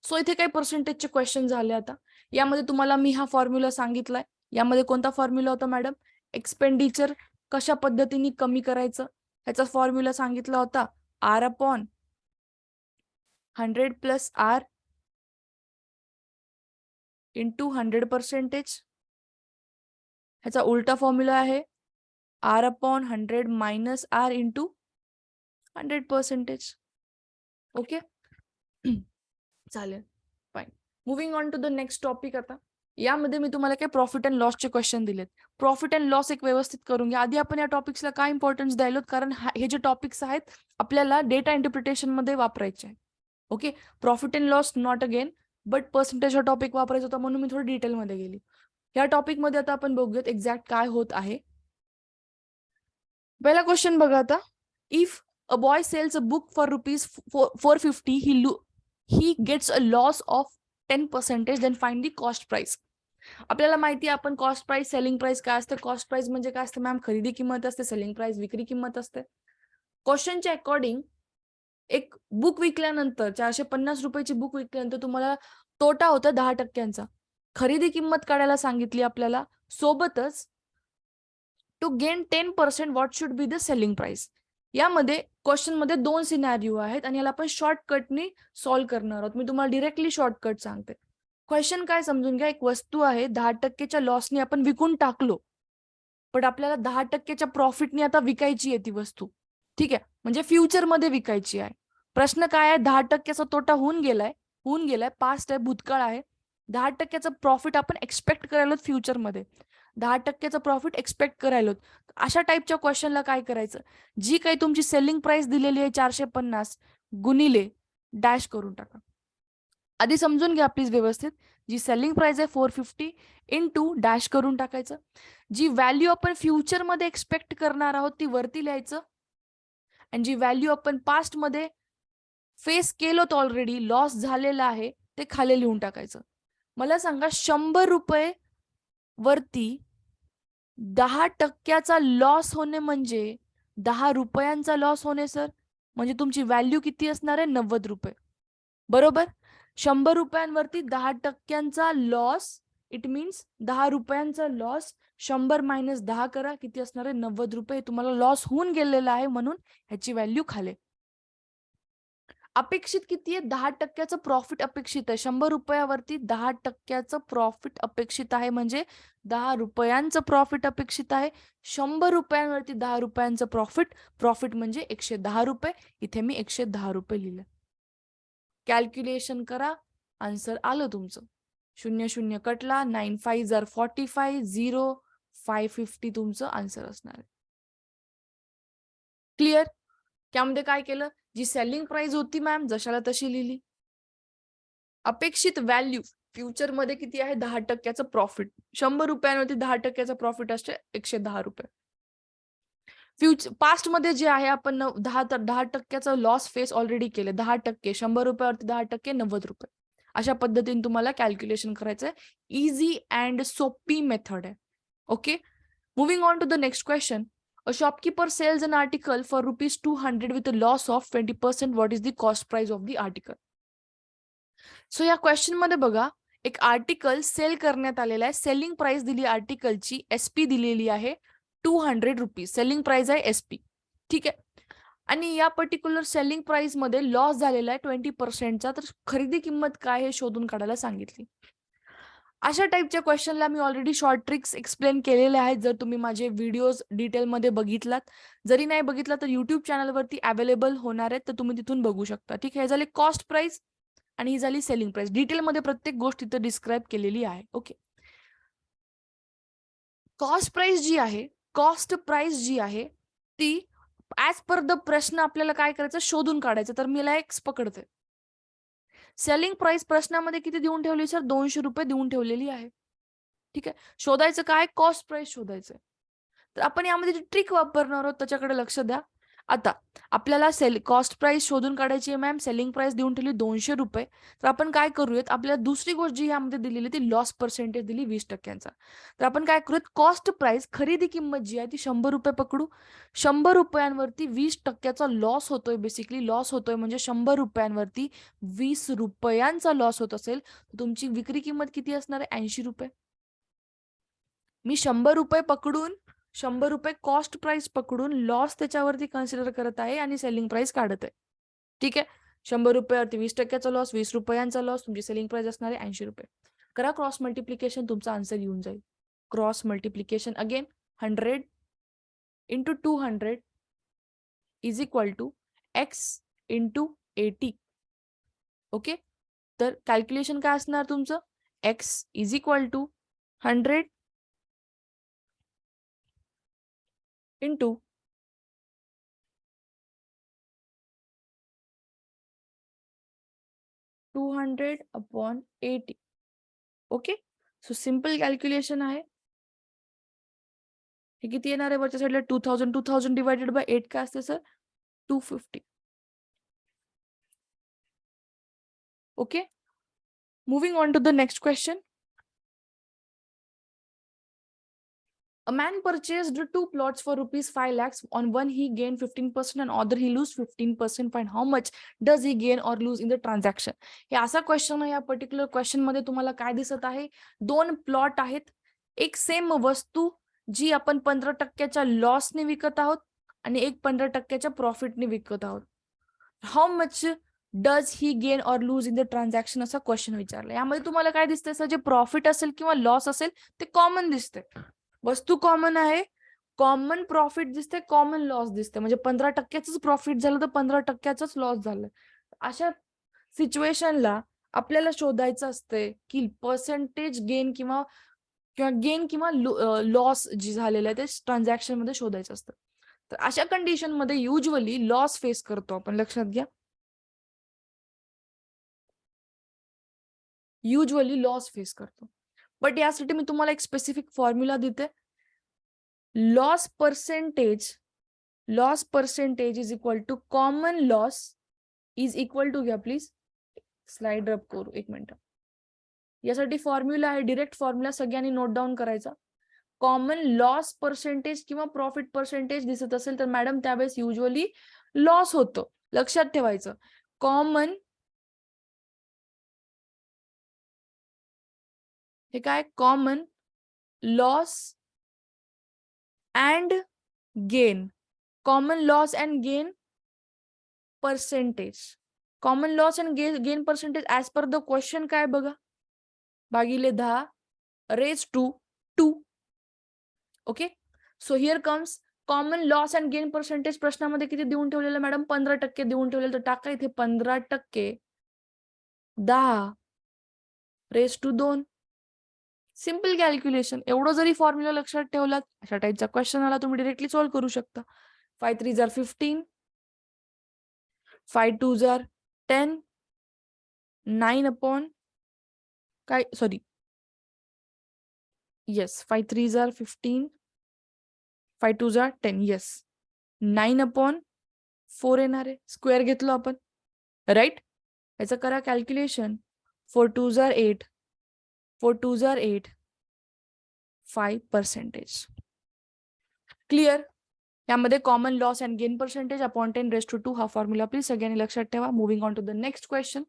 सो इथे काही पर्सेंटेजचे क्वेश्चन झाले. आता यामध्ये तुम्हाला मी हा फॉर्म्युला सांगितलाय. यामध्ये कोणता फॉर्म्युला होता मॅडम, एक्सपेंडिचर कशा पद्धतीने कमी करायचं ह्याचा फॉर्म्युला सांगितला होता, R upon 100 plus R into 100%. ह्याचा उलटा फॉर्म्युला आहे R/100 minus R into 100%. Okay. चालेल, fine. Moving on to the next topic. आता यामध्ये मी तुम्हाला काही प्रॉफिट अँड लॉसचे क्वेश्चन दिलेत. प्रॉफिट अँड लॉस एक व्यवस्थित करून घ्या. आधी आपण या टॉपिक्सला काय इम्पॉर्टन्स द्यायलो, कारण हे जे टॉपिक्स आहेत आपल्याला डेटा इंटरप्रिटेशन मध्ये वापरायचे आहे. Okay. Profit and loss not again, but percentage हा टॉपिक वापरायचा होता म्हणून मी थोडं डिटेलमध्ये गेली. या टॉपिक मध्ये आता आपण बघूयात एक्झॅक्ट काय होत आहे. पहिला क्वेश्चन बघा आता. If a boy sells a book for ₹450, he gets a loss of 10%, then find the cost price. आपल्याला माहिती आहे आपण कॉस्ट प्राइस, सेलिंग प्राइस काय असते. कॉस्ट प्राइस म्हणजे काय असते मॅम? खरेदी किंमत असते. सेलिंग प्राइस विक्री किंमत असते. क्वेश्चनच्या अकॉर्डिंग एक बुक विकल्यानंतर, 450 रुपयाची बुक विकल्यानंतर तुम्हाला तोटा होता 10%. खरेदी किंमत काढायला सांगितली आपल्याला. सोबतच to gain 10% what should be the selling price. यामध्ये क्वेश्चन मध्ये 2 सिनॅरिओ आहेत आणि याला आपण शॉर्टकटनी सॉल्व्ह करणार आहोत. मी तुम्हाला डिरेक्टली शॉर्टकट सांगते. क्वेश्चन काय समजून घ्या. एक वस्तू आहे, 10%च्या लॉसने आपण विकून टाकलो, पण आपल्याला 10%च्या प्रॉफिटने आता विकायची आहे ती वस्तू. ठीक आहे, म्हणजे फ्युचरमध्ये विकायची आहे. प्रश्न काय आहे? 10%चा तोटा होऊन गेलाय, पास्ट आहे, भूतकाळ आहे. 10%चा प्रॉफिट आपण एक्सपेक्ट करायला फ्युचरमध्ये. 10%चा प्रॉफिट एक्सपेक्ट करायला. अशा टाईपच्या क्वेश्चनला काय करायचं? जी काही तुमची सेलिंग प्राइस दिलेली आहे 450 गुणिले डॅश करून टाका. आधी समजून घ्या प्लीज व्यवस्थित. जी सेलिंग प्राइस आहे 450 इंटू डॅश करून टाकायचं. जी व्हॅल्यू आपण फ्युचरमध्ये एक्सपेक्ट करणार आहोत ती वरती लिहायचं, आणि जी व्हॅल्यू आपण पास्टमध्ये फेस केलो तर ऑलरेडी लॉस झालेला आहे ते खाली लिहून टाकायचं. मला सांगा, 100 रुपये वरती 10%चा लॉस होणे म्हणजे 10 रुपयांचा लॉस होणे सर. म्हणजे तुमची व्हॅल्यू किती असणार आहे? 90 रुपये. बरोबर. 100 रुपयांवरती 10%चा लॉस, इट मीन्स 10 रुपयांचा लॉस. 100 मायनस 10 करा, किती असणार आहे? 90 रुपये. तुम्हाला लॉस होऊन गेलेला आहे म्हणून ह्याची व्हॅल्यू खाली. अपेक्षित किती आहे? 10%चं प्रॉफिट अपेक्षित आहे. 100 रुपयावरती 10%चं प्रॉफिट अपेक्षित आहे, म्हणजे 10 रुपयांचं प्रॉफिट अपेक्षित आहे. 100 रुपयांवरती 10 रुपयांचं प्रॉफिट म्हणजे 110 रुपये. इथे मी 110 रुपये लिहिले. कॅल्क्युलेशन करा, आन्सर आलं तुमचं. 0 कटला, 9 5 आर 45, 0 550 तुमचं आन्सर असणार आहे. क्लिअर? त्यामध्ये काय केलं? जी सेलिंग प्राइस होती मॅम जशाला तशी लिहिली. अपेक्षित व्हॅल्यू फ्युचरमध्ये किती आहे? 10%चं प्रॉफिट. 100 रुपयांवरती 10%चं प्रॉफिट असते 110 रुपये. पास्टमध्ये जे आहे आपण 10%चं लॉस फेस ऑलरेडी केले. 10%, 100 रुपयावरती 10%, 90 रुपये. अशा पद्धतीने तुम्हाला कॅल्क्युलेशन करायचं आहे. इझी अँड सोपी मेथड आहे. Okay. Moving on to the next question. A shopkeeper sells an article for ₹200 with a loss of 20%. What is the cost price of the article? So या क्वेश्चन मध्ये बघा, एक आर्टिकल सेल करण्यात आलेला आहे. सेलिंग प्राइस दिली आर्टिकलची, SP दिलेली आहे 200 रुपीज. सेलिंग प्राइस आहे SP. ठीक आहे. आणि या पर्टिक्युलर सेलिंग प्राइस मध्ये लॉस झालेला आहे 20%चा. तर खरेदी किंमत काय हे शोधून काढायला सांगितली. अशा टाईपच्या क्वेश्चनला मी ऑलरेडी शॉर्ट ट्रिक्स एक्सप्लेन केलेले आहेत. जर तुम्ही माझे व्हिडिओज डिटेलमध्ये बघितलात, जरी नाही बघितला तर युट्यूब चॅनलवरती अवेलेबल होणार आहेत, तर तुम्ही तिथून बघू शकता. ठीक आहे. हे झाले कॉस्ट प्राइस आणि ही झाली सेलिंग प्राइस. डिटेलमध्ये प्रत्येक गोष्ट इथं डिस्क्राईब केलेली आहे. ओके. कॉस्ट प्राइस जी आहे ती ऍज पर द प्रश्न आपल्याला काय करायचं? शोधून काढायचं. तर मी एक्स पकडते. सेलिंग प्राइस प्रश्नामध्ये किती देऊन ठेवली सर? 200 रुपये देऊन ठेवलेली आहे. ठीक आहे. शोधायचं काय? कॉस्ट प्राइस शोधायचं. तर आपण यामध्ये ट्रिक वापरणार आहोत, त्याच्याकडे लक्ष द्या. आता आपल्याला कॉस्ट प्राइस शोधून काढायची आहे मॅम. सेलिंग प्राइस देऊन ठेवली 200 रुपये. तर आपण काय करूयात? आपल्याला दुसरी गोष्ट जी यामध्ये दिलेली ती लॉस पर्सेंटेज दिली 20%चा. तर आपण काय करूयात? कॉस्ट प्राइस खरेदी किंमत जी आहे ती 100 रुपये पकडू. 100 रुपयांवरती 20%चा लॉस होतोय. बेसिकली लॉस होतोय म्हणजे 100 रुपयांवरती 20 रुपयांचा लॉस होत असेल तर तुमची विक्री किंमत किती असणार आहे? 80 रुपये. मी 100 रुपये पकडून, 100 रुपये कॉस्ट प्राइस पकडून लॉस त्याच्यावरती कन्सिडर करत आहे आणि सेलिंग प्राइस काढत आहे. ठीक आहे. 100 रुपयावरती 20%चा लॉस, 20 रुपयांचा लॉस, तुमची सेलिंग प्राइस असणार आहे 80 रुपये. करा क्रॉस मल्टिप्लिकेशन, तुमचा आन्सर येऊन जाईल. Cross multiplication again 100 into 200 is equal to x into 80. Okay, तर कॅल्क्युलेशन काय असणार तुमचं, x is equal to 100 into 200/80. Okay, so simple calculation आहे. हे किती येणार आहे वरच्या साईडला 2000 डिवायडेड बाय 8 काय असते sir 250. Okay, moving on to the next question. A man purchased 2 plots for rupees 5 lakhs. On one he gained 15% and other he lose 15%. Find how much does he gain or lose in the transaction. हे असा क्वेश्चन आहे. या पर्टिक्युलर क्वेश्चन मध्ये तुम्हाला काय दिसत आहे, दोन प्लॉट आहेत, एक सेम वस्तू जी आपण 15% लॉसने विकत आहोत आणि एक 15% प्रॉफिटने विकत आहोत. How much does he gain और लूज इन द ट्रान्झॅक्शन असा क्वेश्चन विचारला. यामध्ये तुम्हाला काय दिसतंय सर, जे प्रॉफिट असेल किंवा लॉस असेल ते कॉमन दिसते. वस्तू कॉमन आहे, कॉमन प्रॉफिट दिसते, कॉमन लॉस दिसते. म्हणजे 15%च प्रॉफिट झालं तर 15%च लॉस झालं. अशा सिच्युएशनला आपल्याला शोधायचं असते की पर्सेंटेज गेन किंवा गेन किंवा लॉस जी झालेलं आहे ते ट्रान्झॅक्शन मध्ये शोधायचं असतं. तर अशा कंडिशन मध्ये युजली लॉस फेस करतो आपण, लक्षात घ्या. युजली लॉस फेस करतो. बट यासाठी मी तुम्हाला एक स्पेसिफिक फॉर्म्युला देते. Loss percentage is equal to common loss is equal to, घ्या प्लीज स्लाइड रब करू एक मिनिट. यासाठी फॉर्म्युला आहे, डिरेक्ट फॉर्म्युला सगळ्यांनी नोट डाऊन करायचा. कॉमन लॉस पर्सेंटेज किंवा प्रॉफिट पर्सेंटेज दिसत असेल तर मॅडम त्यावेळेस युजली लॉस होतो, लक्षात ठेवायचं. कॉमन, हे काय, common loss and gain, common loss and gain percentage, common loss and gain percentage as per the question काय बघा, भागिले 10 raised to 2. Okay, so here comes common loss and gain percentage. प्रश्नामध्ये किती देऊन ठेवलेलं मॅडम, 15% देऊन ठेवलेलं. तर टाका इथे 15%, 10 raised to 2. Simple calculation. एवढं जरी फॉर्म्युला लक्षात ठेवलात, अशा टाईपचा क्वेश्चन आला तुम्ही डिरेक्टली सॉल्व्ह करू शकता. 5 3 जार 15, 5 2 जार 10, 9 अपॉन काय, सॉरी, येस 5 3 जार 15, 5 2 जार 10, येस 9/4 येणार आहे. स्क्वेअर घेतलो आपण, राईट. याचं करा कॅल्क्युलेशन. 4 2 जार 8, 4 2 जार 8, 5%. क्लिअर. यामध्ये common loss and gain percentage upon 10 raised to 2 हा फॉर्म्युला प्लीज सगळ्यांनी लक्षात ठेवा. Moving on to the next question.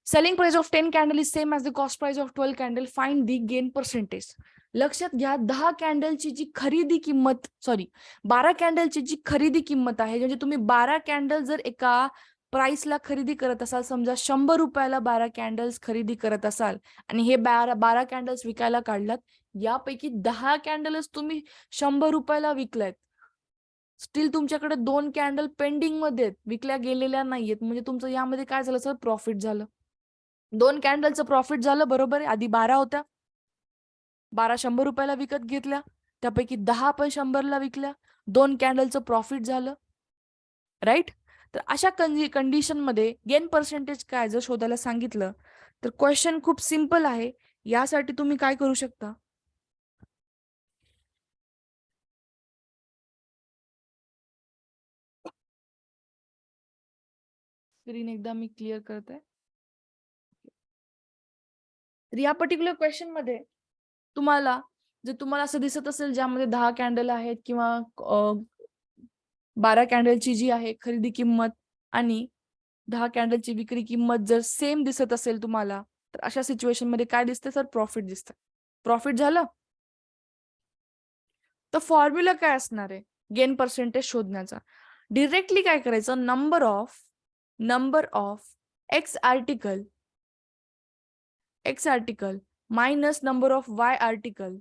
Selling price of 10 candle is same as the cost price of 12 candle. Find the gain percentage. लक्षात घ्या, 10 कॅन्डलची जी खरेदी किंमत, सॉरी 12 कॅन्डलची जी खरेदी किंमत आहे, म्हणजे तुम्ही 12 कॅन्डल जर एका प्राइसला खरेदी करत असाल, समजा 100 रुपयाला 12 कॅन्डल्स खरेदी करत असाल आणि हे 12 कॅन्डल्स विकायला काढलात, यापैकी 10 कॅन्डल्स तुम्ही 100 रुपयाला विकल्यात, स्टील तुमच्याकडे 2 कॅन्डल पेंडिंग मध्ये आहेत, विकल्या गेलेल्या नाहीयेत. म्हणजे तुमचं यामध्ये काय झालं सर, प्रॉफिट झालं. 2 कॅन्डलचं प्रॉफिट झालं, बरोबर आहे. आधी 12 होत्या, 12 100 रुपयाला विकत घेतल्या, त्यापैकी 10 पण 100ला विकल्या, 2 कॅन्डलचं प्रॉफिट झालं, राईट. तर अशा कंडिशन मध्ये गेन पर्सेंटेज काय जर शोधायला सांगितलं तर क्वेश्चन खूप सिंपल आहे. यासाठी तुम्ही काय करू शकता, स्क्रीन एकदा मी क्लिअर करते. तर या पर्टिक्युलर क्वेश्चन मध्ये तुम्हाला जर तुम्हाला असं दिसत असेल ज्यामध्ये 10 कॅन्डल आहेत किंवा 12 कॅन्डलची जी आहे खरेदी किंमत आणि 10 कॅन्डलची विक्री किंमत जर सेम दिसत असेल तुम्हाला, तर अशा सिच्युएशन मध्ये काय दिसते सर, प्रॉफिट दिसतं. प्रॉफिट झालं. तर फॉर्म्युला काय असणार आहे गेन पर्सेंटेज शोधण्याचा. डिरेक्टली काय करायचं, number of x article minus number of Y article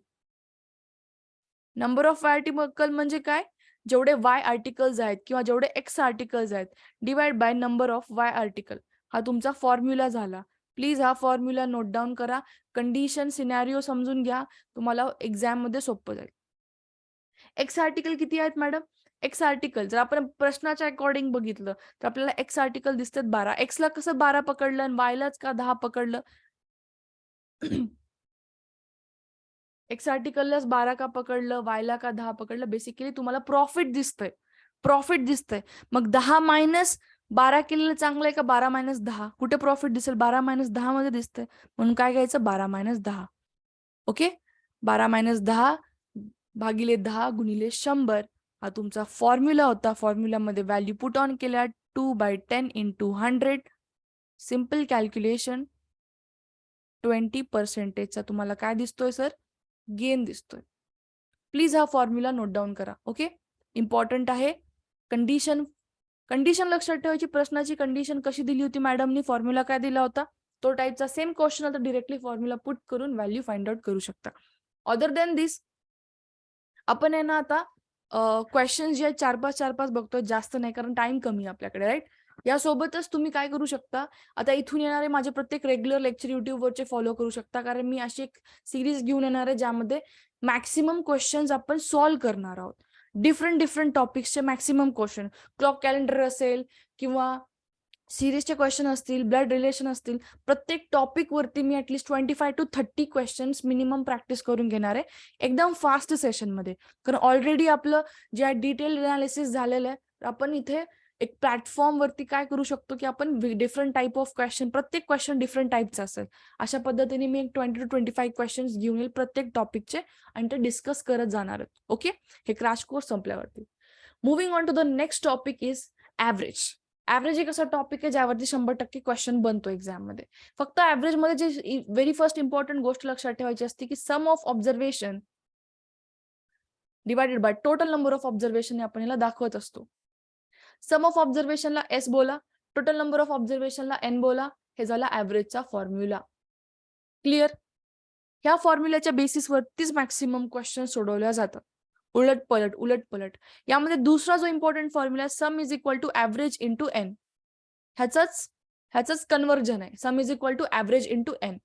number of Y article म्हणजे काय, जेवढे वाय आर्टिकल्स आहेत किंवा जेवढे एक्स आर्टिकल्स आहेत divide by number of Y article. हा तुमचा फॉर्म्युला झाला. प्लीज हा फॉर्म्युला नोट डाऊन करा. कंडिशन सिनॅरिओ समजून घ्या, तुम्हाला एक्झाम मध्ये सोपं जाईल. एक्स आर्टिकल किती आहेत मॅडम? एक्स आर्टिकल जर आपण प्रश्नाच्या अकॉर्डिंग बघितलं तर आपल्याला एक्स आर्टिकल दिसतात 12. एक्सला कसं 12 पकडलं आणि वायलाच का 10 पकडलं? एक्स आर्टिकललाच 12 का पकडलं, वायला का 10 पकडलं? बेसिकली तुम्हाला प्रॉफिट दिसतंय, प्रॉफिट दिसतंय. मग 10 मायनस 12 केलेलं चांगलं आहे का 12 मायनस 10? कुठे प्रॉफिट दिसेल? 12 मायनस 10 मध्ये दिसतंय. म्हणून काय घ्यायचं? 12 मायनस 10. ओके, 12 मायनस 10 भागिले 10 गुणिले 100 हा तुमचा फॉर्म्युला होता. फॉर्म्युलामध्ये व्हॅल्यू पुट ऑन केल्या 2/10 इंटू 100. Simple calculation. 20%चा तुम्हाला काय दिसतोय सर? गेन दिसतोय. प्लीज हा फॉर्म्युला नोट डाऊन करा. ओके, इम्पॉर्टंट आहे. कंडिशन लक्षात ठेवायची. प्रश्नाची कंडिशन कशी दिली होती मॅडमनी, फॉर्म्युला काय दिला होता, तो टाईपचा सेम क्वेश्चन आता डिरेक्टली फॉर्म्युला पुट करून व्हॅल्यू फाइंड आउट करू शकता. अदर देन दिस आपण आहे ना आता क्वेश्चन जे 4-5 बघतोय, जास्त नाही कारण टाइम कमी आहे आपल्याकडे, राईट. यासोबतच तुम्ही काय करू शकता, आता इथून येणारे माझे प्रत्येक रेग्युलर लेक्चर युट्यूबवरचे फॉलो करू शकता, कारण मी अशी एक सिरीज घेऊन येणार आहे ज्यामध्ये मॅक्सिमम क्वेश्चन्स आपण सॉल्व्ह करणार आहोत. डिफरंट टॉपिक्सचे मॅक्सिमम क्वेश्चन, क्लॉक कॅलेंडर असेल किंवा सिरीजचे क्वेश्चन असतील, ब्लड रिलेशन असतील, प्रत्येक टॉपिक वरती मी at least 25 to 30 questions minimum practice करून घेणार आहे एकदम फास्ट सेशनमध्ये. कारण ऑलरेडी आपलं जे डिटेल अनालिसिस झालेलं आहे, आपण इथे एक प्लॅटफॉर्म वरती काय करू शकतो की आपण डिफरंट टाईप ऑफ क्वेश्चन, प्रत्येक क्वेश्चन डिफरंट टाईपचा असेल, अशा पद्धतीने मी एक 20 to 25 क्वेश्चन्स घेऊन येईल प्रत्येक टॉपिकचे आणि ते डिस्कस करत जाणार आहेत. ओके, हे क्रॅश कोर्स संपल्यावरती. Moving on to the next topic is average. Average एक असा टॉपिक आहे ज्यावरती 100% क्वेश्चन बनतो एक्झाम मध्ये. फक्त ऍव्हरेज मध्ये जे व्हेरी फर्स्ट इम्पॉर्टंट गोष्ट लक्षात ठेवायची असते की sum of observation divided by total number of observation आपण याला दाखवत असतो. सम ऑफ ऑब्झर्वेशनला एस बोला, टोटल नंबर ऑफ ऑब्झर्वेशनला एन बोला. हे झाला ऍव्हरेजचा फॉर्म्युला. क्लिअर? ह्या फॉर्म्युल्याच्या बेसिसवरतीच मॅक्सिमम क्वेश्चन सोडवल्या जातात. उलट यामध्ये दुसरा जो important formula sum is equal to average into n, ह्याच कन्वर्जन आहे. Sum is equal to average into n,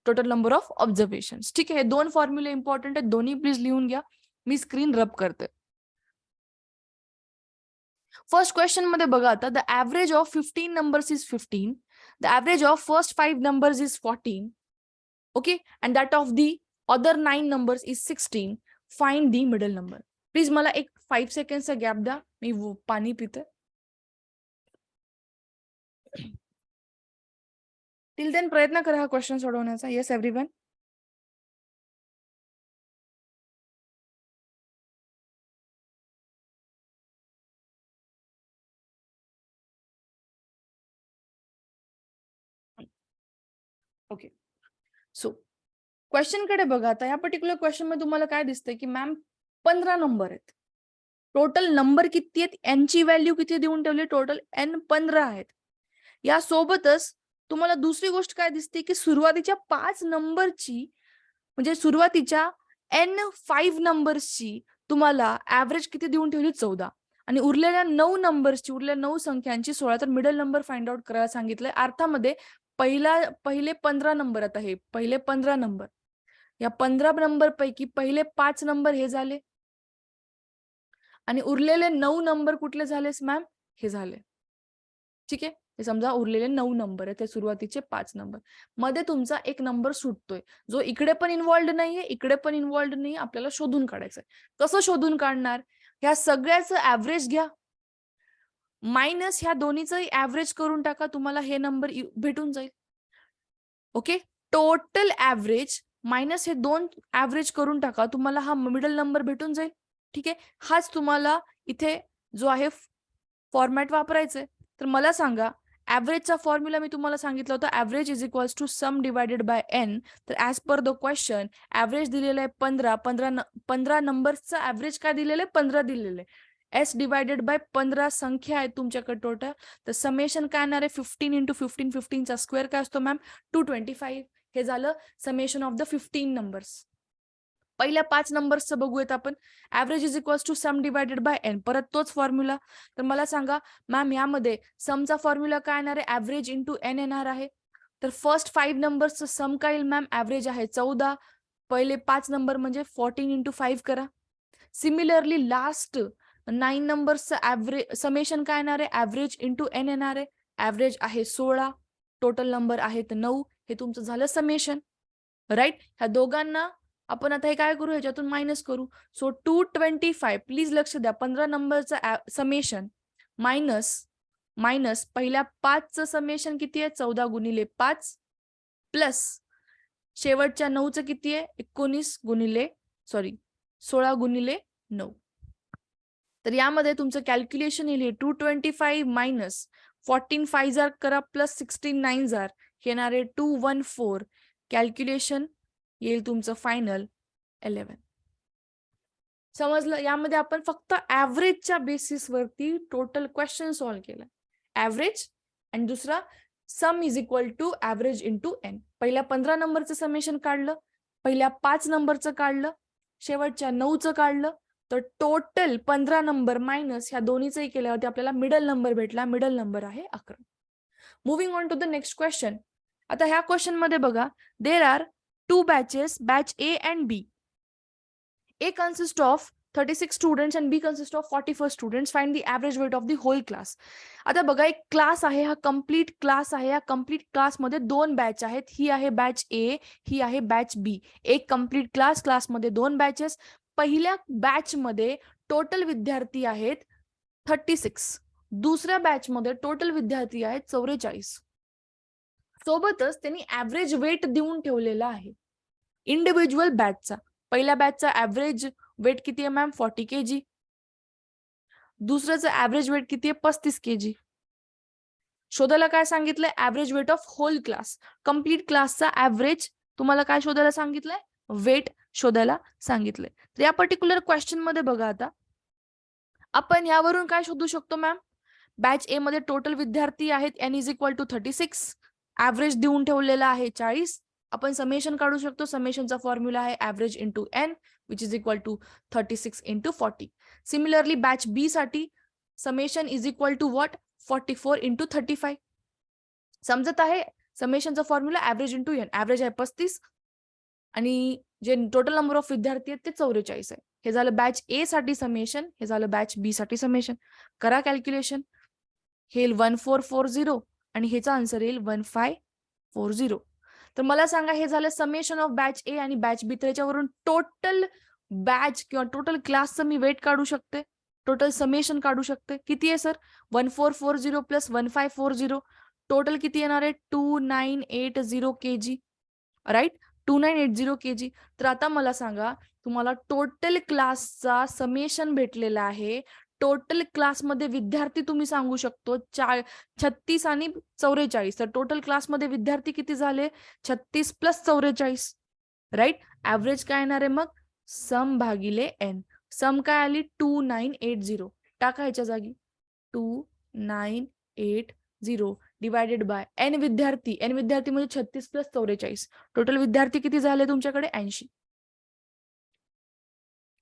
total number of observation. ठीक आहे, हे दोन फॉर्म्युले इम्पॉर्टंट आहेत, दोन्ही प्लीज लिहून घ्या. मी स्क्रीन रब करते. फर्स्ट क्वेश्चन मध्ये बघा आता, the average of 15 numbers is 15, the average of first 5 numbers is 14, okay, and that of the other 9 numbers is 16. Find the middle number. Please मला एक 5 सेकंडचा गॅप द्या, मी पाणी पिते. टिल देन प्रयत्न करा हा क्वेश्चन सोडवण्याचा. Yes everyone? Okay, so question कडे बघा आता. या पर्टिक्युलर क्वेश्चन मध्ये तुम्हाला काय दिसतंय की मॅम 15 नंबर आहेत. टोटल नंबर किती आहेत, एन ची व्हॅल्यू किती देऊन ठेवली, टोटल एन 15 आहेत. यासोबतच तुम्हाला दुसरी गोष्ट काय दिसते की सुरुवातीच्या 5 नंबरची म्हणजे सुरुवातीच्या N5 नंबर्सची तुम्हाला ऍव्हरेज किती देऊन ठेवली, 14, आणि उरलेल्या 9 नंबर्सची, उरलेल्या 9 संख्यांची 16. तर मिडल नंबर फाइंड आउट करायला सांगितलंय. अर्थामध्ये पहिले 15 नंबर, आता हे पहिले 15 नंबर, या 15 नंबर पैकी पहिले 5 नंबर हे झाले आणि उरलेले 9 नंबर कुठले झालेस मॅम, हे झाले. ठीक आहे, हे समजा उरलेले 9 नंबर आहे, ते सुरुवातीचे 5 नंबर. मध्ये तुमचा एक नंबर सुटतोय, जो इकडे पण इन्व्हॉल्ड नाहीये, इकडे पण इन्व्हॉल्ड नाही. आपल्याला शोधून काढायचंय. कसं शोधून काढणार? ह्या सगळ्याचं ऍव्हरेज घ्या, मायनस ह्या दोन्हीचं ऍव्हरेज करून टाका, तुम्हाला हे नंबर भेटून जाईल. ओके, टोटल ऍव्हरेज मायनस हे दोन ऍव्हरेज करून टाका, तुम्हाला हा मिडल नंबर भेटून जाईल. ठीक आहे, हाच तुम्हाला इथे जो आहे फॉर्मॅट वापरायचंय. तर मला सांगा, ऍव्हरेजचा फॉर्म्युला मी तुम्हाला सांगितलं होतं, average is equals to sum divided by N. तर as per the question average दिलेलं आहे 15 नंबर्सचा ऍव्हरेज काय दिलेलं आहे, 15 दिलेलं आहे. एस डिवायडेड बाय 15 संख्या आहेत तुमच्याकडे टोटल. तर समेशन काय येणार आहे, 15 इंटू 15, 15चा स्क्वेअर काय असतो मॅम, 225. हे झालं समेशन ऑफ द 15 नंबर्स. पहिल्या 5 नंबर्सचं बघूयात आपण. Average is equals to sum divided by n. परत तोच फॉर्म्युला. तर मला सांगा मॅम यामध्ये समचा फॉर्म्युला काय येणार आहे? ऍव्हरेज इंटू एन येणार आहे. तर फर्स्ट 5 नंबर्सचं सम काय येईल मॅम? ऍव्हरेज आहे 14. पहिले 5 नंबर म्हणजे 14 इंटू 5 करा. सिमिलरली लास्ट 9 नंबर्सचं ऍव्हरेज समेशन काय येणार आहे? ऍव्हरेज इंटू एन येणार आहे. ऍव्हरेज आहे 16, टोटल नंबर आहेत 9. हे तुमचं झालं समेशन, राईट. ह्या दोघांना आपण आता हे काय करू? ह्याच्यातून मायनस करू. सो 225, प्लीज लक्ष द्या, 15 नंबरचं समेशन मायनस पहिल्या 5चं समेशन किती आहे? 14 गुणिले 5 प्लस शेवटच्या 9चं किती आहे? 16 गुणिले 9. तर यामध्ये तुमचं कॅल्क्युलेशन येईल 225 मायनस 14 5 जार करा प्लस 16 9 जार येणार आहे 214. कॅल्क्युलेशन येईल तुमचं फायनल 11. समजलं? यामध्ये आपण फक्त ऍव्हरेजच्या बेसिसवरती टोटल क्वेश्चन सॉल्व्ह केला. ऍव्हरेज आणि दुसरा sum is equal to average into n. पहिल्या 15 नंबरचं समेशन काढलं, पहिल्या 5 नंबरचं काढलं, शेवटच्या 9चं काढलं. तर टोटल 15 नंबर मायनस ह्या दोन्हीचंही केल्यावरती आपल्याला मिडल नंबर भेटला. मिडल नंबर आहे 11. Moving on to the next question. आता ह्या क्वेश्चन मध्ये बघा, there are 2 batches, batch A and B. A consists of 36 students and B consists of 44 students. Find the average weight of the whole class. आता बघा, एक क्लास आहे, हा कंप्लीट क्लास आहे. या कंप्लीट क्लासमध्ये 2 बॅच आहेत. ही आहे बॅच ए, ही आहे बॅच बी. एक कंप्लीट क्लासमध्ये 2 बॅचेस. पहिल्या बॅच मध्ये टोटल विद्यार्थी आहेत 36. दुसऱ्या बॅच मध्ये टोटल विद्यार्थी आहेत 44. सोबतच त्यांनी ऍव्हरेज वेट देऊन ठेवलेला आहे इंडिव्हिज्युअल बॅचचा. पहिल्या बॅचचा ऍव्हरेज वेट किती आहे मॅम? 40 kg. दुसऱ्याचं ऍव्हरेज वेट किती आहे? 35 kg. शोधायला काय सांगितलंय? Average weight of whole class. Complete क्लासचा ऍव्हरेज तुम्हाला काय शोधायला सांगितलंय? वेट शोधायला सांगितलंय. तर या पर्टिक्युलर क्वेश्चन मध्ये बघा, आता आपण यावरून काय शोधू शकतो मॅम? बॅच ए मध्ये टोटल विद्यार्थी आहेत N is equal to 36. Average देऊन ठेवलेला आहे 40. आपण समेशन काढू शकतो. समेशनचा फॉर्म्युला आहे average into N which is equal to 36 into 40. Similarly batch B साठी summation is equal to what? 44 into 35. समजत आहे? समेशनचा formula average into N. Average आहे 35 आणि जे टोटल नंबर ऑफ विद्यार्थी आहेत ते 44 आहे. हे झालं बॅच ए साठी समेशन, हे झालं बॅच बी साठी समेशन. करा कॅल्क्युलेशन. हे येईल 1440 आणि ह्याचा आन्सर येईल 1540. तर मला सांगा, हे झालं समेशन ऑफ बॅच ए आणि बॅच बी. त्याच्यावरून टोटल बॅच किंवा टोटल क्लासचं मी वेट काढू शकते, टोटल समेशन काढू शकते. किती आहे सर? 1440 प्लस 1540. टोटल किती येणार आहे? 2980 kg, राईट. 2980 kg. तर आता मला सांगा, तुम्हाला टोटल क्लासचा समेशन भेटलेला आहे. टोटल क्लासमध्ये विद्यार्थी तुम्ही सांगू शकतो 36 आणि 44. तर टोटल क्लासमध्ये विद्यार्थी किती झाले? 36 प्लस 44, राईट. ऍव्हरेज काय येणार आहे मग? सम भागिले एन. सम काय आली? 2980. टाका ह्याच्या जागी 2980 डिवायडेड बाय एन विद्यार्थी. एन विद्यार्थी म्हणजे 36 प्लस 44. टोटल विद्यार्थी किती झाले तुमच्याकडे? 80.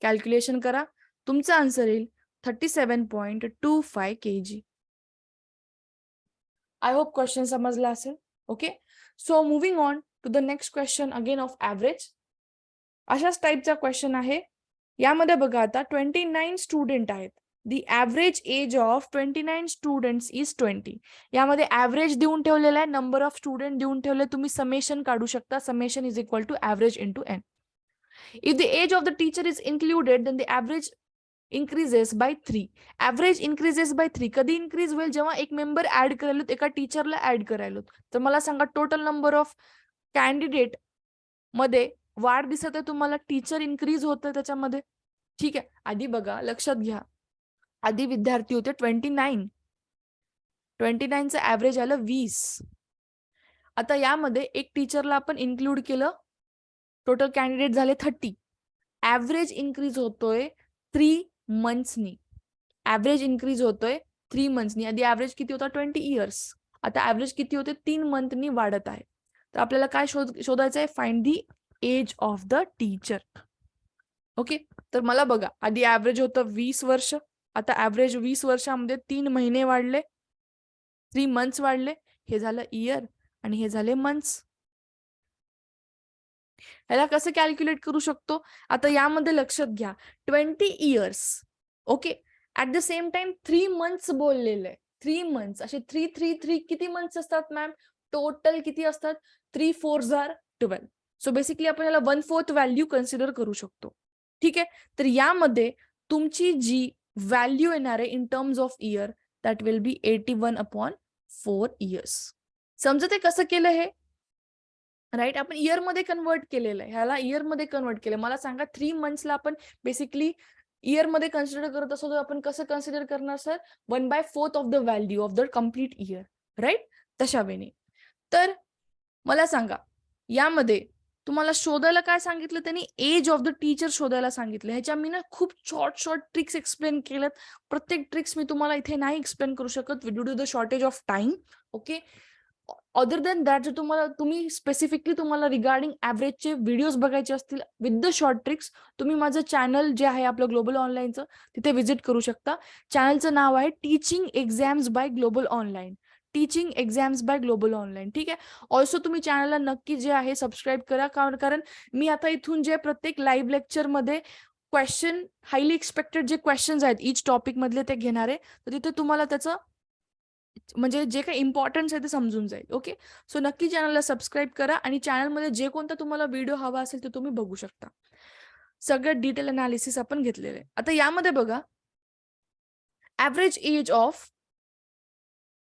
कॅल्क्युलेशन करा. तुमचा आन्सर येईल 37.25 kg. आय होप क्वेश्चन समजला असेल. Okay, so moving on to the next question again of average. अशाच टाईपचा क्वेश्चन आहे. यामध्ये बघा, आता 29 स्टुडंट आहेत. The average age of 29 students is 20. यामध्ये ऍव्हरेज देऊन ठेवलेला आहे, नंबर ऑफ स्टुडंट देऊन ठेवले. तुम्ही समेशन काढू शकता. Summation is equal to average into n. If the age of the teacher is included, then the average increases by 3. Average increases by 3. कधी इन्क्रीज होईल? जेव्हा एक मेंबर ऍड करायलो, एका टीचरला ऍड करायलो. तर मला सांगा, टोटल नंबर ऑफ कॅन्डिडेट मध्ये वाढ दिसत आहे तुम्हाला? टीचर इन्क्रीज होत आहे त्याच्यामध्ये. ठीक आहे, आधी बघा, लक्षात घ्या. आधी विद्यार्थी होते 29. 29चं ऍव्हरेज आलं 20. आता यामध्ये एक टीचरला आपण इन्क्लूड केलं, टोटल कॅन्डिडेट झाले 30. ऍव्हरेज इन्क्रीज होतोय 3 मंथ्सनी. ऍव्हरेज इन्क्रीज होतोय 3 मंथ्सनी. आधी ऍव्हरेज किती होता? 20 इयर्स. आता ऍव्हरेज किती होते? 3 मंथनी वाढत आहे. तर आपल्याला काय शोधायचं आहे? Find the age of the teacher. Okay, तर मला बघा, आधी ऍव्हरेज होतं 20 वर्ष, आता ऍव्हरेज 20 वर्षामध्ये 3 महिने वाढले, 3 मंथ्स वाढले, हे झालं इयर आणि हे झाले मंथ्स. ह्याला कसं कॅल्क्युलेट करू शकतो? आता यामध्ये लक्षात घ्या 20 years, okay, at the same time 3 months बोललेलं आहे. 3 मंथ्स असे 3 किती मंथ्स असतात मॅम? टोटल किती असतात? 3 4 आर 12. सो बेसिकली आपण याला 1/4 व्हॅल्यू कन्सिडर करू शकतो. ठीक आहे, तर यामध्ये तुमची जी व्हॅल्यू येणार आहे in terms of year, that will B 81/4 years. समजते कसं केलं हे? राईट, आपण इयर मध्ये कन्वर्ट केलेलं आहे, ह्याला इयर मध्ये कन्वर्ट केलं. मला सांगा 3 मंथ्सला आपण बेसिकली इयर मध्ये कन्सिडर करत असतो, तर आपण कसं कन्सिडर करणार sir? 1/4 of the value of the complete year, right? तशा वेने. तर मला सांगा, यामध्ये तुम्हाला शोधायला काय सांगितलं त्यांनी? एज ऑफ द टीचर शोधायला सांगितलं. ह्याच्या मी ना खूप शॉर्ट ट्रिक्स एक्सप्लेन केल्यात. प्रत्येक ट्रिक्स मी तुम्हाला इथे नाही एक्सप्लेन करू शकत due to the shortage of time. Okay, other than that, जर तुम्ही स्पेसिफिकली तुम्हाला रिगार्डिंग ऍव्हरेजचे व्हिडिओज बघायचे असतील विथ द शॉर्ट ट्रिक्स, तुम्ही माझं चॅनल जे आहे आपलं ग्लोबल ऑनलाईनचं, तिथे व्हिजिट करू शकता. चॅनलचं नाव आहे teaching exams by global online. Teaching exams by global online. ठीक आहे, ऑल्सो तुम्ही चॅनलला नक्की जे आहे सबस्क्राईब करा, कारण मी आता इथून जे प्रत्येक लाईव्ह लेक्चरमध्ये क्वेश्चन, हायली एक्सपेक्टेड जे क्वेश्चन्स आहेत इच टॉपिक मधले ते घेणार आहे, तर तिथे तुम्हाला त्याचं म्हणजे जे काही इम्पॉर्टन्स आहे ते समजून जाईल. ओके, सो नक्की चॅनलला सबस्क्राईब करा आणि चॅनलमध्ये जे कोणता तुम्हाला व्हिडिओ हवा असेल ते तुम्ही बघू शकता. सगळं डिटेल अनालिसिस आपण घेतलेलं आहे. आता यामध्ये बघा, ऍव्हरेज एज ऑफ,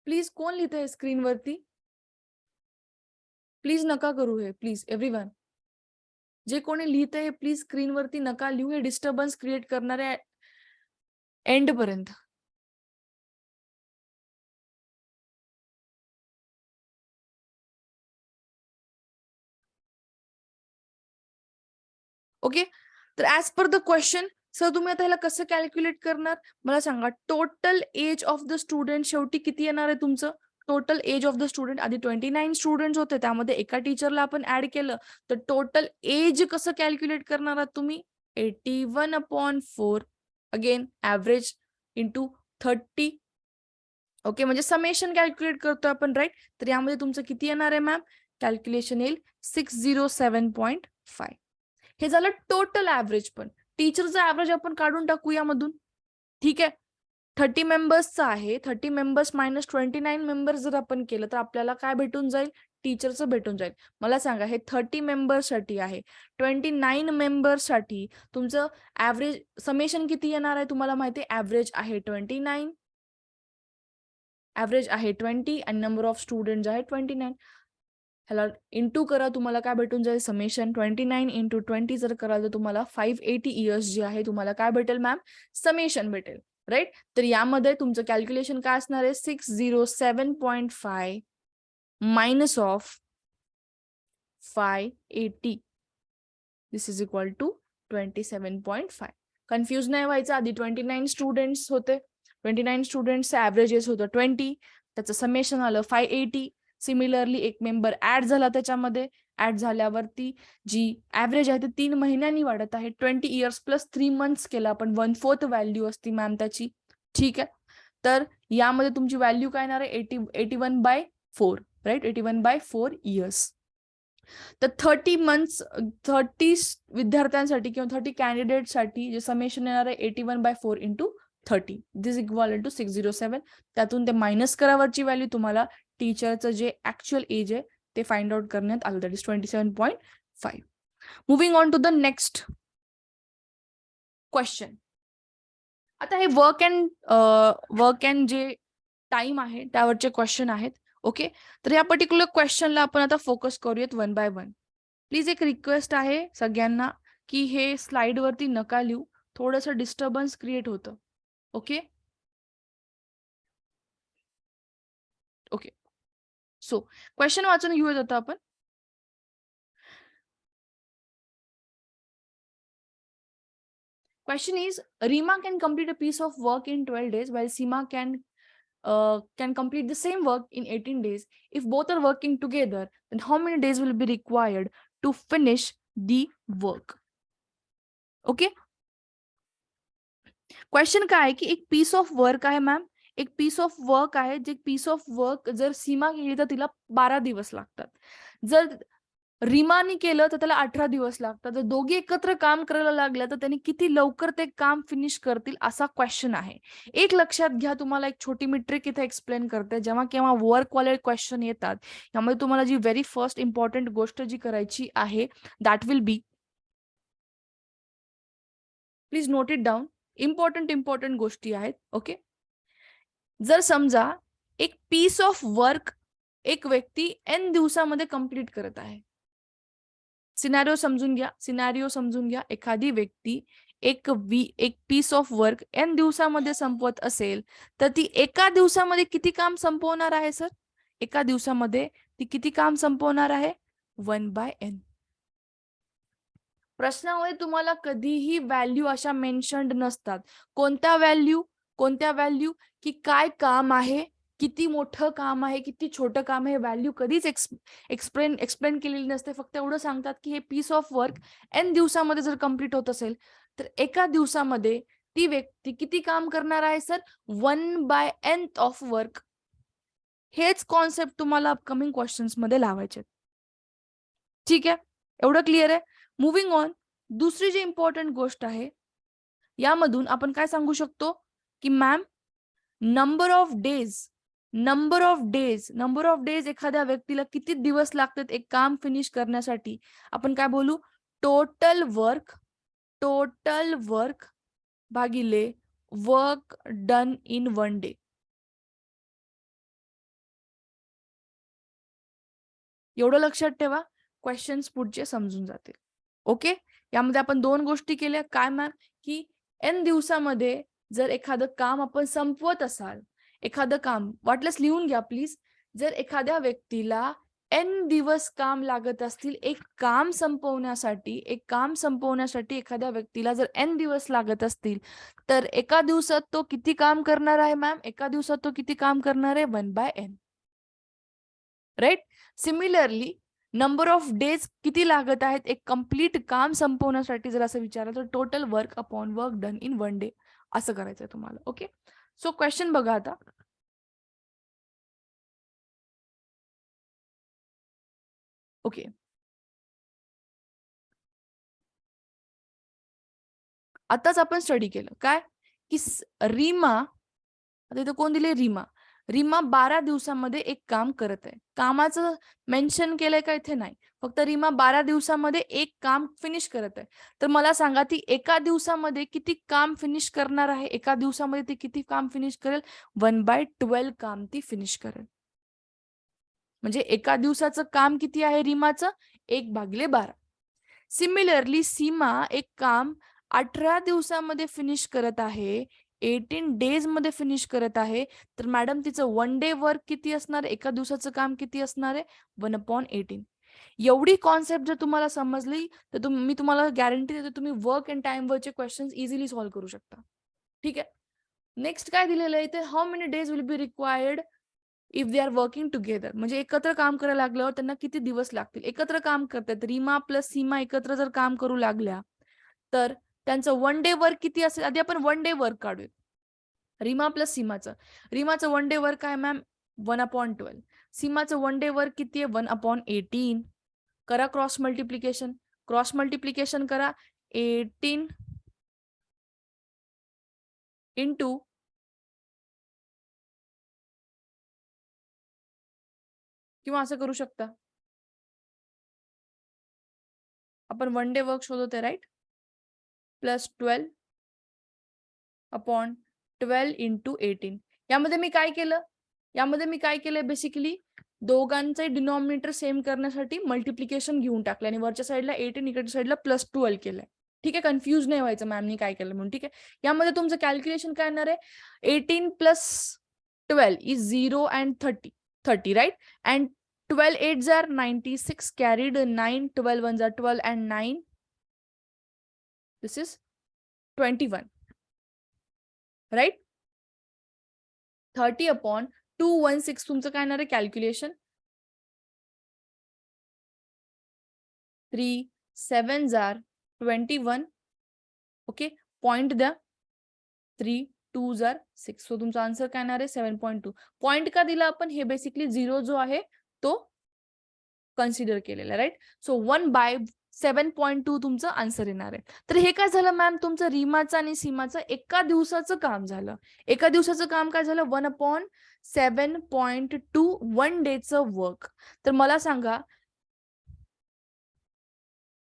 प्लीज कोण लिहितंय स्क्रीनवरती? प्लीज नका करू हे, प्लीज एव्हरीवन. जे कोणी लिहितंय प्लीज स्क्रीनवरती नका लिहू, हे डिस्टर्बन्स क्रिएट करणारे एंड पर्यंत. ओके, तर as per the question, sir तुम्ही आता ह्याला कसं कॅल्क्युलेट करणार? मला सांगा, total age of the student शेवटी किती येणार आहे तुमचं? Total age of the student, आधी 29 स्टुडंट होते, त्यामध्ये एका टीचरला आपण ऍड केलं, तर टोटल एज कसं कॅल्क्युलेट करणार आहात तुम्ही? 81/4 अगेन ऍव्हरेज इंटू 30. ओके, म्हणजे समेशन कॅल्क्युलेट करतोय आपण, राईट? तर यामध्ये तुमचं किती येणार आहे मॅम? कॅल्क्युलेशन येईल 607.5. हे झालं टोटल ऍव्हरेज. पण टीचरचा ऍव्हरेज आपण काढून टाकू यामधून. ठीक आहे, 30 मेंबर्सचा आहे, 30 मेंबर्स मायनस 29 मेंबर्स जर आपण केलं तर आपल्याला काय भेटून जाईल? टीचरचं भेटून जाईल. मला सांगा, हे 30 मेंबर्ससाठी आहे, 29 मेंबर्ससाठी तुमचं ऍव्हरेज समेशन किती येणार आहे? तुम्हाला माहिती आहे ऍव्हरेज आहे 29, ऍव्हरेज आहे 20 आणि नंबर ऑफ स्टुडंट आहे 29. ह्याला इंटू करा, तुम्हाला काय भेटून जाईल? समेशन 29 इंटू 20 जर कराल तर तुम्हाला 580 इयर्स जे आहे तुम्हाला काय भेटेल मॅम? समेशन भेटेल, राईट? तर यामध्ये तुमचं कॅल्क्युलेशन काय असणार आहे? 607.5 minus of 580, this is equal to 27.5. Confuse नाही व्हायचं. आधी 29 स्टुडंट्स होते, 29 स्टुडंट्सचं ऍव्हरेजेस होतं 20, त्याचं समेशन आलं 580. सिमिलरली एक मेंबर ऍड झाला त्याच्यामध्ये, ऍड झाल्यावरती जी ऍव्हरेज आहे ते 3 महिन्यांनी वाढत आहे. 20 इयर्स प्लस 3 मंथ्स केलं आपण, 1/4 व्हॅल्यू असती मॅम त्याची. ठीक आहे, तर यामध्ये तुमची व्हॅल्यू काय येणार आहे? 81/4, राईट? 81/4 इयर्स. तर 30 मंथ्स, 30 विद्यार्थ्यांसाठी किंवा 30 कॅन्डिडेटसाठी जे समेशन येणार आहे 81/4 इंटू 30, दिस इक्वल टू 607. त्यातून ते मायनस करावरची व्हॅल्यू तुम्हाला टीचरचं जे ऍक्च्युअल एज आहे ते फाइंड आउट करण्यात आलं, that is 27.5. Moving on to the next question. आता हे वर्क अँड जे टाइम आहे त्यावरचे क्वेश्चन आहेत. ओके, तर या पर्टिक्युलर क्वेश्चनला आपण आता फोकस करूयात वन बाय वन. प्लीज एक रिक्वेस्ट आहे सगळ्यांना की हे स्लाइड वरती नका लिहू, थोडंसं डिस्टर्बन्स क्रिएट होतं. ओके ओके, सो क्वेश्चन वाचून घेऊयात आता आपण. Question is, Rima can complete a piece of work in 12 days while Seema can complete the same work in 18 days. If both are working together, then how many days will be required to finish the work? Okay. Question काय आहे की एक पीस ऑफ वर्क आहे मॅम, एक पीस ऑफ वर्क आहे, जे पीस ऑफ वर्क जर सीमा केली तर तिला 12 दिवस लागतात, जर रीमानी केलं तर त्याला 18 दिवस लागतात, जर दोघे एकत्र काम करायला लागलं तर त्यांनी किती लवकर ते काम फिनिश करतील, असा क्वेश्चन आहे. एक लक्षात घ्या, तुम्हाला एक छोटी मी ट्रिक इथे एक्सप्लेन करते. जेव्हा केव्हा वर्क वाले क्वेश्चन येतात, यामध्ये तुम्हाला जी व्हेरी फर्स्ट इम्पॉर्टंट गोष्ट जी करायची आहे, that will B, please note it down, important गोष्टी आहेत. ओके. जर समजा एक पीस ऑफ वर्क एक व्यक्ती एन दिवसामध्ये कंप्लीट करत आहे. सिनारिओ समजून घ्या. एखादी व्यक्ती एक पीस ऑफ वर्क एन दिवसामध्ये संपवत असेल तर ती एका दिवसामध्ये किती काम संपवणार आहे सर? एका दिवसामध्ये ती किती काम संपवणार आहे? 1/n. प्रश्नामध्ये तुम्हाला कधीही व्हॅल्यू अशा मेन्शन्ड नसतात. कोणत्या व्हॅल्यू की काय काम आहे, किती मोठं काम आहे, किती छोटं काम आहे, व्हॅल्यू कधीच एक्सप्लेन केलेली नसते. फक्त एवढं सांगतात की हे पीस ऑफ वर्क एन दिवसामध्ये जर कम्प्लीट होत असेल तर एका दिवसामध्ये ती व्यक्ती किती काम करणार आहे सर? 1/n of work. हेच कॉन्सेप्ट तुम्हाला अपकमिंग क्वेश्चन्स मध्ये लावायचे. ठीक आहे, एवढं क्लिअर आहे. मुव्हिंग ऑन, दुसरी जी इम्पॉर्टंट गोष्ट आहे, यामधून आपण काय सांगू शकतो की मॅम नंबर ऑफ डेज एखाद्या व्यक्तीला किती दिवस लागतात एक काम फिनिश करण्यासाठी, आपण काय बोलू? टोटल वर्क भागिले वर्क डन इन 1 डे. एवढं लक्षात ठेवा, क्वेश्चन्स पुढचे समजून जातील. ओके. यामध्ये आपण दोन गोष्टी केल्या. काय मॅम? की एन दिवसामध्ये जर एखादं काम आपण संपवत असाल, एखादं काम वाटलंच लिहून घ्या प्लीज. जर एखाद्या व्यक्तीला एन दिवस काम लागत असतील एक काम संपवण्यासाठी एखाद्या व्यक्तीला जर एन दिवस लागत असतील तर एका दिवसात तो किती काम करणार आहे मॅम? एका दिवसात तो किती काम करणार आहे? 1/n. Right. Similarly number of days किती लागत आहेत एक कंप्लीट काम संपवण्यासाठी जर असं विचारलं तर total work upon work done in 1 day असं करायचंय तुम्हाला. ओके. सो क्वेश्चन बघा आता. ओके. आताच आपण स्टडी केलं काय की रीमा, आता इथं कोण दिले? रीमा 12 दिवसामध्ये एक काम करत आहे. कामाचं मेन्शन केलंय का? इथे नाही. फक्त रीमा 12 दिवसामध्ये एक काम फिनिश करत आहे. तर मला सांगा ती एका दिवसामध्ये किती काम फिनिश करणार आहे? एका दिवसामध्ये ती किती काम फिनिश करेल? 1/12 काम ती फिनिश करेल. म्हणजे एका दिवसाचं काम किती आहे रीमाचं? 1/12. सिमिलरली सीमा एक काम 18 दिवसामध्ये फिनिश करत आहे, 18 डेज मध्ये फिनिश करत आहे. तर मॅडम तिचं 1 डे वर्क किती असणार? एका दिवसाचं काम किती असणार आहे? 1/18. एवढी कॉन्सेप्ट जर तुम्हाला समजली तर मी तुम्हाला गॅरंटी देतो तुम्ही वर्क अँड टाइम वरचे क्वेश्चन्स इझिली सॉल्व्ह करू शकता. ठीक आहे. नेक्स्ट काय दिलेलं आहे इथे? How many days will be required if they are working together. म्हणजे एकत्र काम करायला लागल्यावर त्यांना किती दिवस लागतील? एकत्र काम करतात, रीमा प्लस सीमा एकत्र जर काम करू लागल्या तर त्यांचं 1 डे वर्क किती असेल? आधी आपण 1 डे वर्क काढूया. रीमा प्लस रीमाचं 1 डे वर्क आहे मॅम 1/12. सीमाचं 1 डे वर्क किती आहे? 1/18. करा क्रॉस मल्टिप्लिकेशन करा. 18 इंटू किंवा असं करू शकता. आपण 1 डे वर्क शोधतोय राईट. Plus 12/12 into 18. यामध्ये मी काय केलं? बेसिकली दोघांचे डिनॉमिनेटर सेम करण्यासाठी मल्टिप्लिकेशन घेऊन टाकलं आणि वरच्या साईडला 18 इकडच्या साईडला +12 केलंय. ठीक आहे. कन्फ्युज नाही व्हायचं मॅमनी काय केलं म्हणून. ठीक आहे. यामध्ये तुमचं कॅल्क्युलेशन काय येणार आहे? 18 + 12 is 0 and 30 right. And 12 8s are 96 carried 9, 12 1s are 12 and 9. This is 21. Right. 30/216 तुमचं काय येणार आहे calculation? 3 7s are 21 okay, point द्या. 3 2 जार 6. सो तुमचा आन्सर काय येणार आहे 7.2. पॉइंट का दिला आपण, हे बेसिकली 0 जो आहे तो कन्सिडर केलेला, राईट. सो 1/7.2 तुमचं आन्सर येणार आहे. तर हे काय झालं मॅम, तुमचं रीमाचं आणि सीमाचं एका दिवसाचं काम झालं. एका दिवसाचं काम काय झालं, 1/7.2 1 डेचं वर्क. तर मला सांगा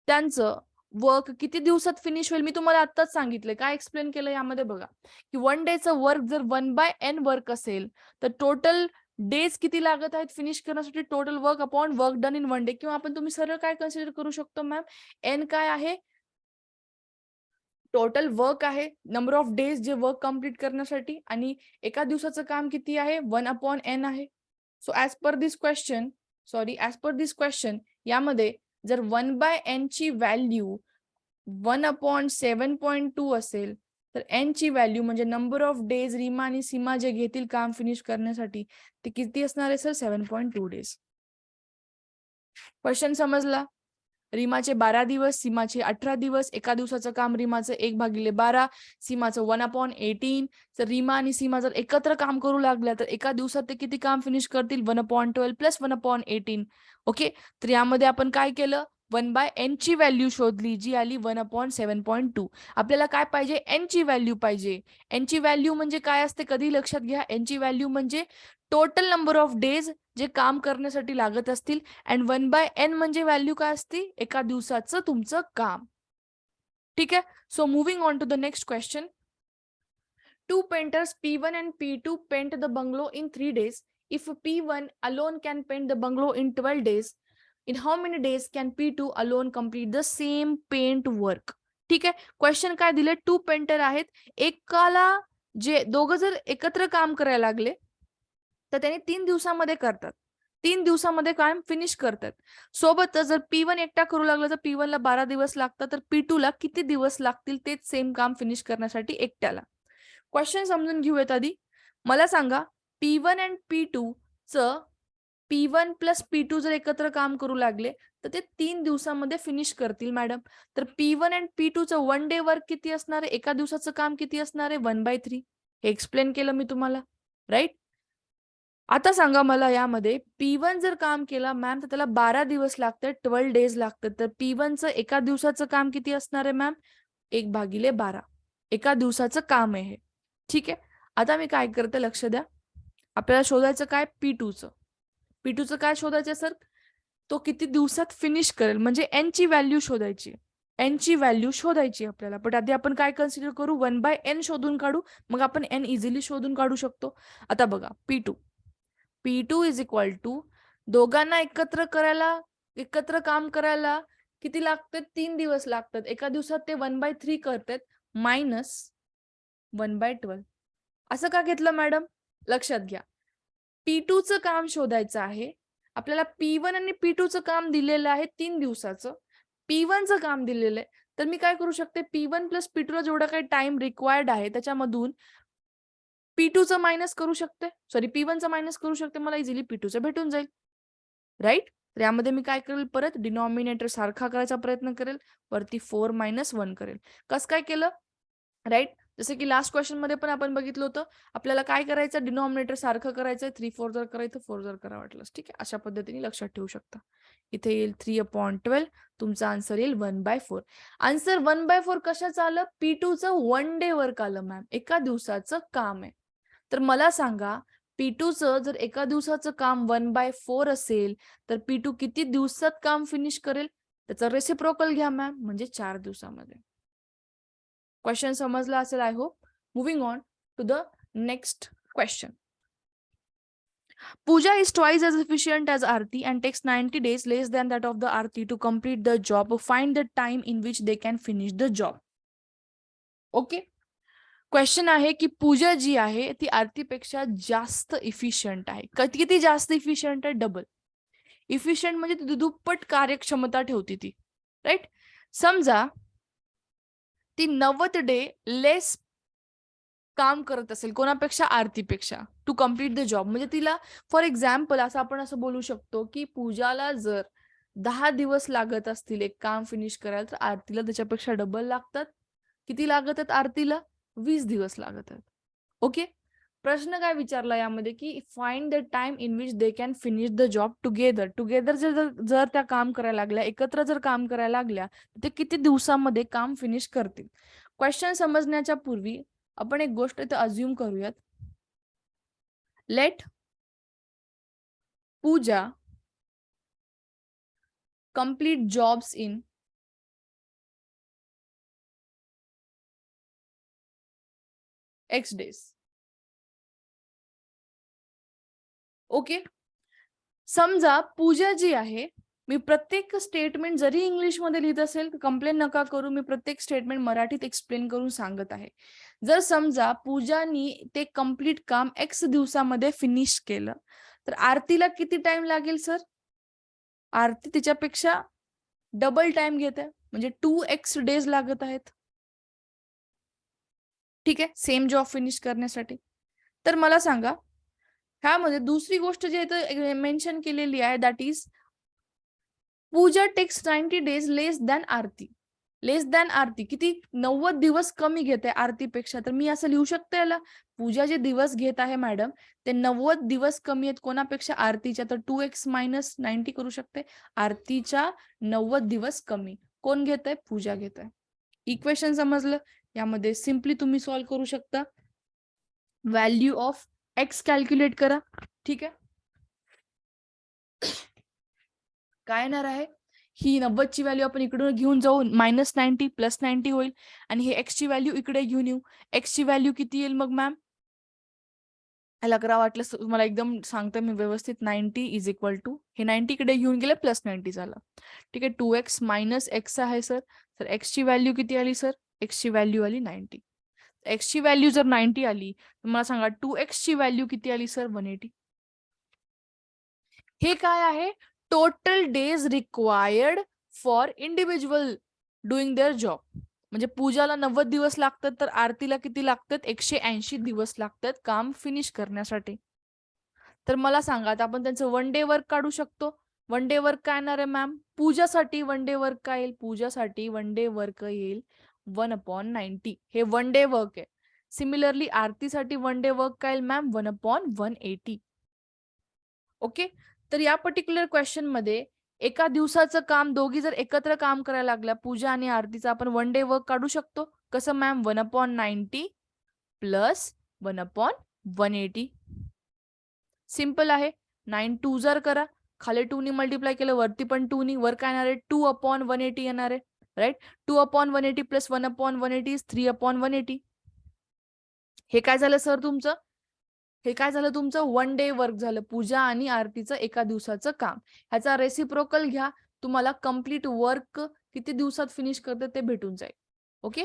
त्यांचं वर्क किती दिवसात फिनिश होईल. मी तुम्हाला आत्ताच सांगितलंय, काय एक्सप्लेन केलं यामध्ये बघा, की 1 डेचं वर्क जर 1/n वर्क असेल तर टोटल डेज किती लागत आहेत फिनिश करण्यासाठी, total work upon work done in 1 day. किंवा आपण तुम्ही सरळ काय कन्सिडर करू शकतो मॅम, एन काय आहे, टोटल वर्क आहे, नंबर ऑफ डेज जे वर्क कम्प्लीट करण्यासाठी, आणि एका दिवसाचं काम किती आहे 1/n आहे. सो ऍज पर दिस क्वेश्चन यामध्ये जर 1/n ची व्हॅल्यू 1/7.2 असेल तर n ची व्हॅल्यू म्हणजे नंबर ऑफ डेज रीमा आणि सीमा जे घेतील काम फिनिश करण्यासाठी ते किती असणार आहे सर, 7.2 डेज. क्वेश्चन समजला. रीमाचे 12 दिवस, सीमाचे 18 दिवस. एका दिवसाचं काम रीमाचं 1/12, सीमाचं 1/18. तर रीमा आणि सीमा जर एकत्र काम करू लागल्या तर एका दिवसात ते किती काम फिनिश करतील, 1/12 प्लस 1/18. ओके, तर यामध्ये आपण काय केलं, 1/n ची व्हॅल्यू शोधली, जी आली 1/7.2. आपल्याला काय पाहिजे, n ची व्हॅल्यू पाहिजे. n ची व्हॅल्यू म्हणजे काय असते, कधी लक्षात घ्या, n ची व्हॅल्यू म्हणजे टोटल नंबर ऑफ डेज जे काम करण्यासाठी लागत असतील, अँड 1/n म्हणजे व्हॅल्यू काय असते, एका दिवसाचं तुमचं काम. ठीक आहे. So moving on to the next question. 2 painters P1 and P2 paint the bungalow in 3 days. If P1 alone can paint the bungalow in 12 days, in how many days can P2 alone complete the same paint work? ठीक आहे. क्वेश्चन काय दिले, 2 पेंटर आहेत, एकाला जे दोघं जर एकत्र काम करायला लागले तर त्याने 3 दिवसामध्ये करतात, 3 दिवसामध्ये काम फिनिश करतात. सोबतच जर P1 एकटा करू लागला तर P1 ला 12 दिवस लागतात, तर P2 ला किती दिवस लागतील तेच सेम काम फिनिश करण्यासाठी एकट्याला. क्वेश्चन समजून घेऊयात आधी. मला सांगा, P1 आणि P2 चं P1 प्लस P2 जर एकत्र काम करू लागले तर ते 3 दिवसामध्ये फिनिश करतील मॅडम. तर P1 आणि P2 चं 1 डे वर्क किती असणार आहे, एका दिवसाचं काम किती असणार आहे, 1/3. हे एक्सप्लेन केलं मी तुम्हाला, राईट. आता सांगा मला, यामध्ये P1 जर काम केला मॅम तर त्याला 12 दिवस लागतात, 12 डेज लागतात. तर P1 चं एका दिवसाचं काम किती असणार आहे मॅम, 1/12 एका दिवसाचं काम आहे हे. ठीक आहे. आता मी काय करते, लक्ष द्या. आपल्याला शोधायचं काय, P2चं काय शोधायचं सर, तो किती दिवसात फिनिश करेल, म्हणजे n ची व्हॅल्यू शोधायची, n ची व्हॅल्यू शोधायची आपल्याला. पण आधी आपण काय कन्सिडर करू, 1/n शोधून काढू, मग आपण n इझिली शोधून काढू शकतो. आता बघा, P2 इज इक्वल टू, दोघांना एकत्र काम करायला किती लागतात, 3 दिवस लागतात, एका दिवसात ते 1/3 करतात, मायनस 1/12. असं का घेतलं मॅडम, लक्षात घ्या. P2चं काम शोधायचं आहे आपल्याला. P1 आणि P2चं काम दिलेलं आहे 3 दिवसाचं, P1चं काम दिलेलं आहे. तर मी काय करू शकते, P1 प्लस P2ला जेवढा काही टाइम रिक्वायर्ड आहे त्याच्यामधून P2चं मायनस करू शकते, P1चं मायनस करू शकते, मला इझिली P2चं भेटून जाईल, राईट. तर यामध्ये मी काय करेल, परत डिनॉमिनेटर सारखा करायचा प्रयत्न करेल, वरती 4 - 1 करेल. कसं काय केलं, राईट. जसं की लास्ट क्वेश्चन मध्ये पण आपण बघितलं होतं, आपल्याला काय करायचं, डिनॉमिनेटर सारखं करायचं, 3 4 जर करायचं, 4 जर करा वाटलंच. ठीक आहे, अशा पद्धतीने लक्षात ठेवू शकता. इथे येईल 3/12, तुमचा आन्सर येईल 1/4. आन्सर 1/4 कशाचं आलं, P2चं 1 डे वर्क आलं मॅम, एका दिवसाचं काम आहे. तर मला सांगा, P2चं जर एका दिवसाचं काम 1/4 असेल तर P2 किती दिवसात काम फिनिश करेल, त्याचा रेसिप्रोकल घ्या मॅम, म्हणजे 4 दिवसामध्ये. क्वेश्चन समजला असेल, I hope. Moving on to the next question. Pooja is twice as efficient as Aarti and takes 90 days less than that of the Aarti to complete the job. Find the time in which they can finish the job. Okay. Question आहे की पूजा जी आहे ती आरतीपेक्षा जास्त इफिशियंट आहे. किती जास्त इफिशियंट आहे, डबल इफिशियंट म्हणजे ती दुप्पट कार्यक्षमता ठेवते ती, राईट. समजा ती 90 डे लेस काम करत असेल कोणापेक्षा, आरतीपेक्षा, टू कम्प्लीट द जॉब. म्हणजे तिला फॉर एक्झाम्पल आपण असं बोलू शकतो की पूजाला जर 10 दिवस लागत असतील एक काम फिनिश करायला तर आरतीला त्याच्यापेक्षा डबल लागतात. किती लागत आहेत आरतीला? 20 दिवस लागत आहेत. ओके. प्रश्न काय विचारला यामध्ये की find the time in which they can finish the job together. Together जर त्या काम करायला लागल्या, एकत्र जर काम करायला लागल्या, ते किती दिवसामध्ये काम फिनिश करतील. क्वेश्चन समजण्याच्या पूर्वी आपण एक गोष्ट इथे अज्युम करूयात. Let Pooja complete jobs in X days. ओके. समजा पूजा जी आहे, मी प्रत्येक स्टेटमेंट जरी इंग्लिशमध्ये लिहित असेल तर कंप्लेन नका करू, मी प्रत्येक स्टेटमेंट मराठीत एक्सप्लेन करून सांगत आहे. जर समजा पूजानी ते कंप्लीट काम X दिवसामध्ये फिनिश केलं, तर आरतीला किती टाइम लागेल सर? आरती तिच्यापेक्षा डबल टाइम घेते, म्हणजे 2x डेज लागत आहेत. ठीक आहे, सेम जॉब फिनिश करण्यासाठी. तर मला सांगा, ह्यामध्ये दुसरी गोष्ट जी इथं मेन्शन केलेली आहे, that is Pooja takes 90 days less than Aarti. Less than Aarti किती? 90 दिवस कमी घेते आरतीपेक्षा. तर मी असं लिहू शकते याला, पूजा जे दिवस घेत आहे मॅडम, ते 90 दिवस कमी आहेत कोणापेक्षा? आरतीच्या. तर 2x मायनस 90 करू शकते. आरतीच्या 90 दिवस कमी कोण घेत आहे? पूजा घेत आहे. इक्वेशन समजलं? यामध्ये सिम्पली तुम्ही सॉल्व्ह करू शकता. व्हॅल्यू ऑफ एक्स कॅल्क्युलेट करा. ठीक आहे. काय येणार आहे? ही 90 ची व्हॅल्यू आपण इकडून घेऊन जाऊ, -90 + 90 होईल आणि हे एक्स ची व्हॅल्यू इकडे घेऊन येऊ. एक्स ची व्हॅल्यू किती येईल मग मॅम? याला करा वाटलं तुम्हाला एकदम सांगते मी व्यवस्थित. 90 इज इक्वल टू हे 90 इकडे घेऊन गेले +90 झालं. ठीक आहे. 2x - x आहे सर. तर एक्स ची व्हॅल्यू किती आली सर? एक्स ची व्हॅल्यू आली 90. एक्स ची व्हॅल्यू जर 90 आली तर मला सांगा 2x ची व्हॅल्यू किती आली सर? 180. हे काय आहे? Total days required for individual doing there job. म्हणजे पूजाला 90 दिवस लागतात, तर आरतीला किती लागतात? 180 दिवस लागतात काम फिनिश करण्यासाठी. तर मला सांगा, आता आपण त्यांचं 1 डे वर्क काढू शकतो. 1 डे वर्क काय येणार आहे मॅम? पूजासाठी 1 डे वर्क काय येईल? पूजासाठी 1 डे वर्क येईल 1/90. हे 1 डे वर्क आहे. सिमिलरली आरतीसाठी 1 डे वर्क काय येईल मॅम? 1/180. ओके. तर या पर्टिक्युलर क्वेश्चन मध्ये एका दिवसाचं काम दोघी जर एकत्र काम करायला लागल्या, पूजा आणि आरतीचा, आपण 1 डे वर्क काढू शकतो. कसं मॅम? 1/90 + 1/180. सिंपल आहे. 9 2 जर करा, खाली 2 नी मल्टिप्लाय केलं, वरती पण 2 नी. वर काय येणार आहे? 2/180 येणार आहे. राईट. 2/180 + 1/180 इज 3/180. हे काय झालं सर तुमचं? हे काय झालं तुमचं? 1 डे वर्क झालं. पूजा आणि आरतीचं एका दिवसाचं काम. ह्याचा रेसिप्रोकल घ्या, तुम्हाला कंप्लीट वर्क किती दिवसात फिनिश करते ते भेटून जाईल. ओके.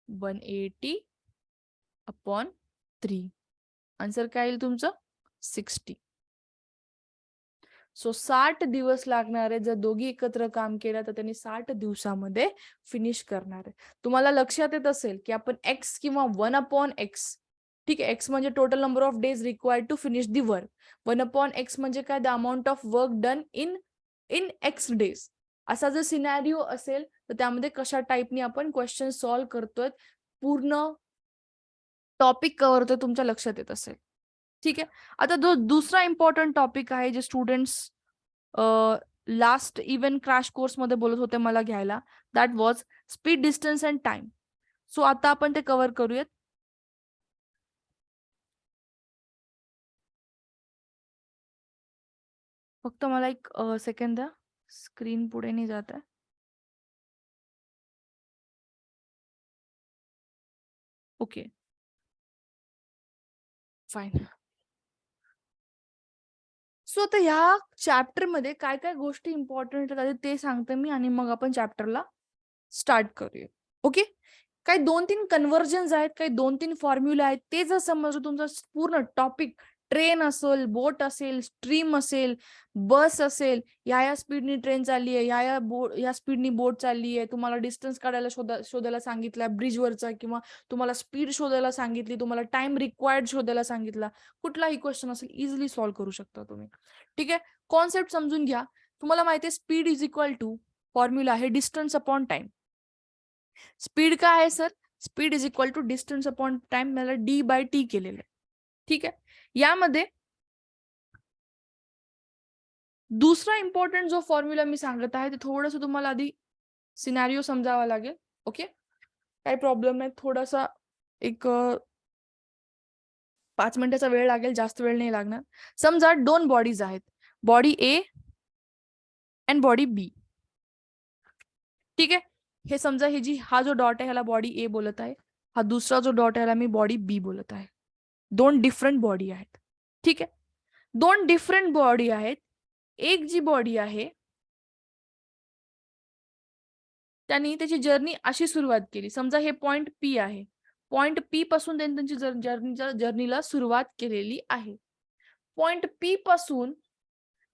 180/3. आन्सर काय येईल तुमचं? 60. सो 60 दिवस लागणार आहे. जर दोघी एकत्र काम केलं तर त्यांनी 60 दिवसामध्ये फिनिश करणार आहे. तुम्हाला लक्षात येत असेल की आपण x किंवा 1/x, ठीक आहे, x म्हणजे total number of days required to finish the work. 1/x म्हणजे काय? The amount of work done in x days. असा जर सिनॅरिओ असेल तर त्यामध्ये कशा टाईपनी आपण क्वेश्चन सॉल्व्ह करतोय, पूर्ण टॉपिक कव्हर होतोय, तुमच्या लक्षात येत असेल. ठीक आहे. आता दुसरा इम्पॉर्टंट टॉपिक आहे जे students last even crash course मध्ये बोलत होते मला घ्यायला, that was speed, distance and time. So आता आपण ते कव्हर करूयात. फक्त मला एक सेकंड द्या, स्क्रीन पुढे नाही जात आहे. Okay, fine. सो आता ह्या चॅप्टर मध्ये काय काय गोष्टी इम्पॉर्टंट आहेत ते सांगते मी, आणि मग आपण चॅप्टरला स्टार्ट करूया. ओके. काही 2-3 कन्व्हर्जन्स आहेत, काही 2-3 फॉर्म्युला आहेत. ते जर समजलं तुमचा पूर्ण टॉपिक, ट्रेन असेल, बोट असेल, स्ट्रीम असेल, बस असेल, या स्पीडनी ट्रेन चालली आहे, या स्पीडनी बोट चालली आहे, तुम्हाला डिस्टन्स काढायला शोधायला सांगितला ब्रिजवरचा, किंवा तुम्हाला स्पीड शोधायला सांगितली, तुम्हाला टाइम रिक्वायर्ड शोधायला सांगितला, कुठलाही क्वेश्चन असेल इझिली सॉल्व्ह करू शकता तुम्ही. ठीक आहे. कॉन्सेप्ट समजून घ्या. तुम्हाला माहिती आहे speed is equal to, formula आहे डिस्टन्स अपॉन टाइम. स्पीड काय आहे sir? Speed is equal to distance upon time, मला d/t केलेलं आहे. ठीक आहे. यामध्ये दुसरा इम्पॉर्टंट जो फॉर्म्युला मी सांगत आहे ते थोडंसं तुम्हाला आधी सिनारिओ समजावा लागेल. ओके, काही प्रॉब्लेम नाही. थोडासा एक 5 मिनिटाचा वेळ लागेल, जास्त वेळ नाही लागणार. समजा 2 बॉडीज आहेत, बॉडी ए अँड बॉडी बी. ठीक आहे. हे समजा हा जो डॉट आहे ह्याला बॉडी ए बोलत आहे, हा दुसरा जो डॉट आहे ह्याला मी बॉडी बी बोलत आहे. 2 डिफरंट बॉडी आहेत. ठीक आहे. 2 डिफरंट बॉडी आहेत. एक जी बॉडी आहे त्यांनी त्याची जर्नी अशी सुरुवात केली. समजा हे पॉइंट पी आहे. पॉइंट पी पासून त्यांनी त्यांची जर्नीला सुरुवात केलेली आहे. पॉइंट पी पासून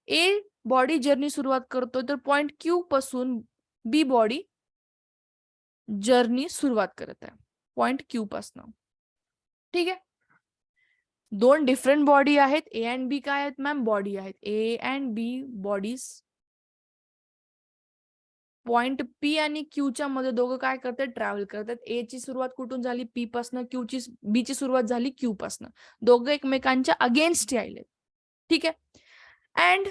ए बॉडी जर्नी सुरुवात करतो, तर पॉइंट क्यू पासून बी बॉडी जर्नी सुरुवात करत आहे पॉइंट क्यू पासून. ठीक आहे. 2 डिफरंट बॉडी आहेत. ए अँड बी काय आहेत मॅम? बॉडी आहेत. A and B bodies point P आणि क्यूच्या मध्ये दोघं काय करतात? ट्रॅव्हल करतात. ए ची सुरुवात कुठून झाली? पी पासनं. बी ची सुरुवात झाली क्यू पासनं. दोघं एकमेकांच्या अगेन्स्ट आले. ठीक आहे. अँड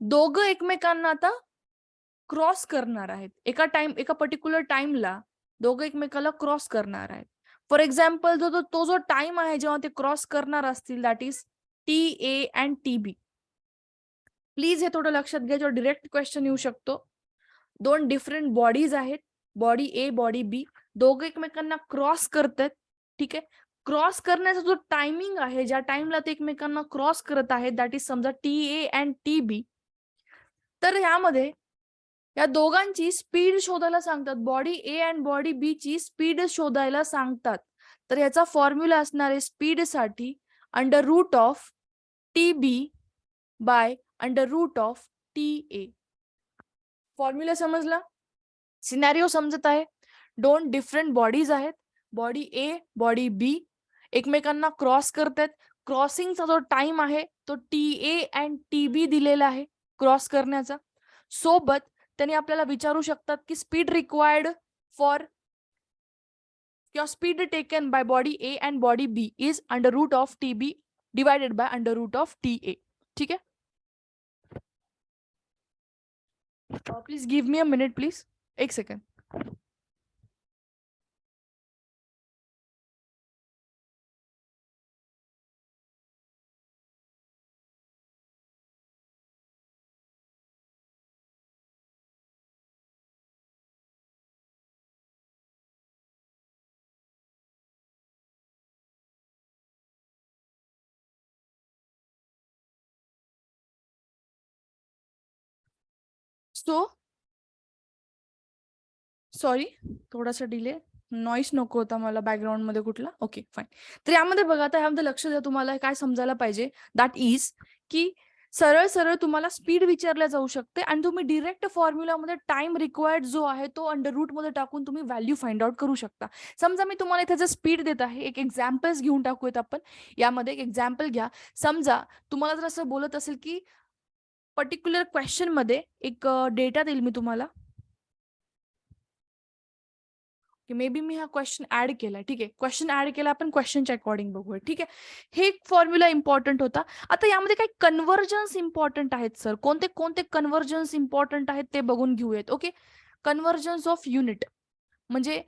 दोघं एकमेकांना आता क्रॉस करणार आहेत. एका पर्टिक्युलर टाइमला दोघं एकमेकाला क्रॉस करणार आहेत. फॉर एक्झाम्पल तो जो टाइम आहे जेव्हा ते क्रॉस करणार असतील, that is TA and TB. Please हे थोडं लक्षात घ्या, जो डिरेक्ट क्वेश्चन येऊ शकतो. 2 डिफरंट बॉडीज आहेत, बॉडी ए बॉडी बी, दोघं एकमेकांना क्रॉस करतात. ठीक आहे. क्रॉस करण्याचा जो टायमिंग आहे, ज्या टाइमला ते एकमेकांना क्रॉस करत आहेत, दॅट इज समजा TA अँड TB. तर यामध्ये या दोघांची स्पीड शोधायला सांगतात. Body A and body B ची स्पीड शोधायला सांगतात. तर याचा फॉर्म्युला असणार आहे स्पीडसाठी √ऑफ TB by √of TA. Formula समजला? सिनॅरिओ समजत आहे? 2 डिफरंट बॉडीज आहेत, बॉडी ए बॉडी बी, एकमेकांना क्रॉस करतात. क्रॉसिंगचा जो टाइम आहे तो TA अँड TB दिलेला आहे क्रॉस करण्याचा. सोबत त्यांनी आपल्याला विचारू शकतात की स्पीड रिक्वायर्ड फॉर किंवा speed taken by body A and body B is √of TB divided by √of TA. ठीक आहे. Please give me a minute please, 1 second. Sorry, थोडासा डिले, नॉईस नको होता मला बॅकग्राऊंड मध्ये कुठला. Okay fine. तर यामध्ये बघा, आता यामध्ये लक्ष द्या, तुम्हाला काय समजायला पाहिजे, दॅट इज की सरळ सरळ तुम्हाला स्पीड विचारल्या जाऊ शकते आणि तुम्ही डिरेक्ट फॉर्म्युलामध्ये टाइम रिक्वायर्ड जो आहे तो √ मध्ये टाकून तुम्ही व्हॅल्यू फाइंड आउट करू शकता. समजा मी तुम्हाला इथे जर स्पीड देत आहे, एक एक्झाम्पल्स घेऊन टाकूयात आपण. यामध्ये एक एक्झाम्पल घ्या. समजा तुम्हाला जर असं बोलत असेल की पर्टिक्युलर क्वेश्चन मध्ये एक डेटा देईल मी तुम्हाला, की मे बी मी हा क्वेश्चन ऍड केलाय. ठीक आहे. क्वेश्चन ऍड केला आपण, क्वेश्चनच्या अकॉर्डिंग बघूया. ठीक आहे. हे फॉर्म्युला इम्पॉर्टंट होता. आता यामध्ये काही कन्व्हर्जन्स इम्पॉर्टंट आहेत सर. कोणते कोणते कन्व्हर्जन्स इम्पॉर्टंट आहेत ते बघून घेऊयात. ओके. कन्व्हर्जन्स ऑफ युनिट म्हणजे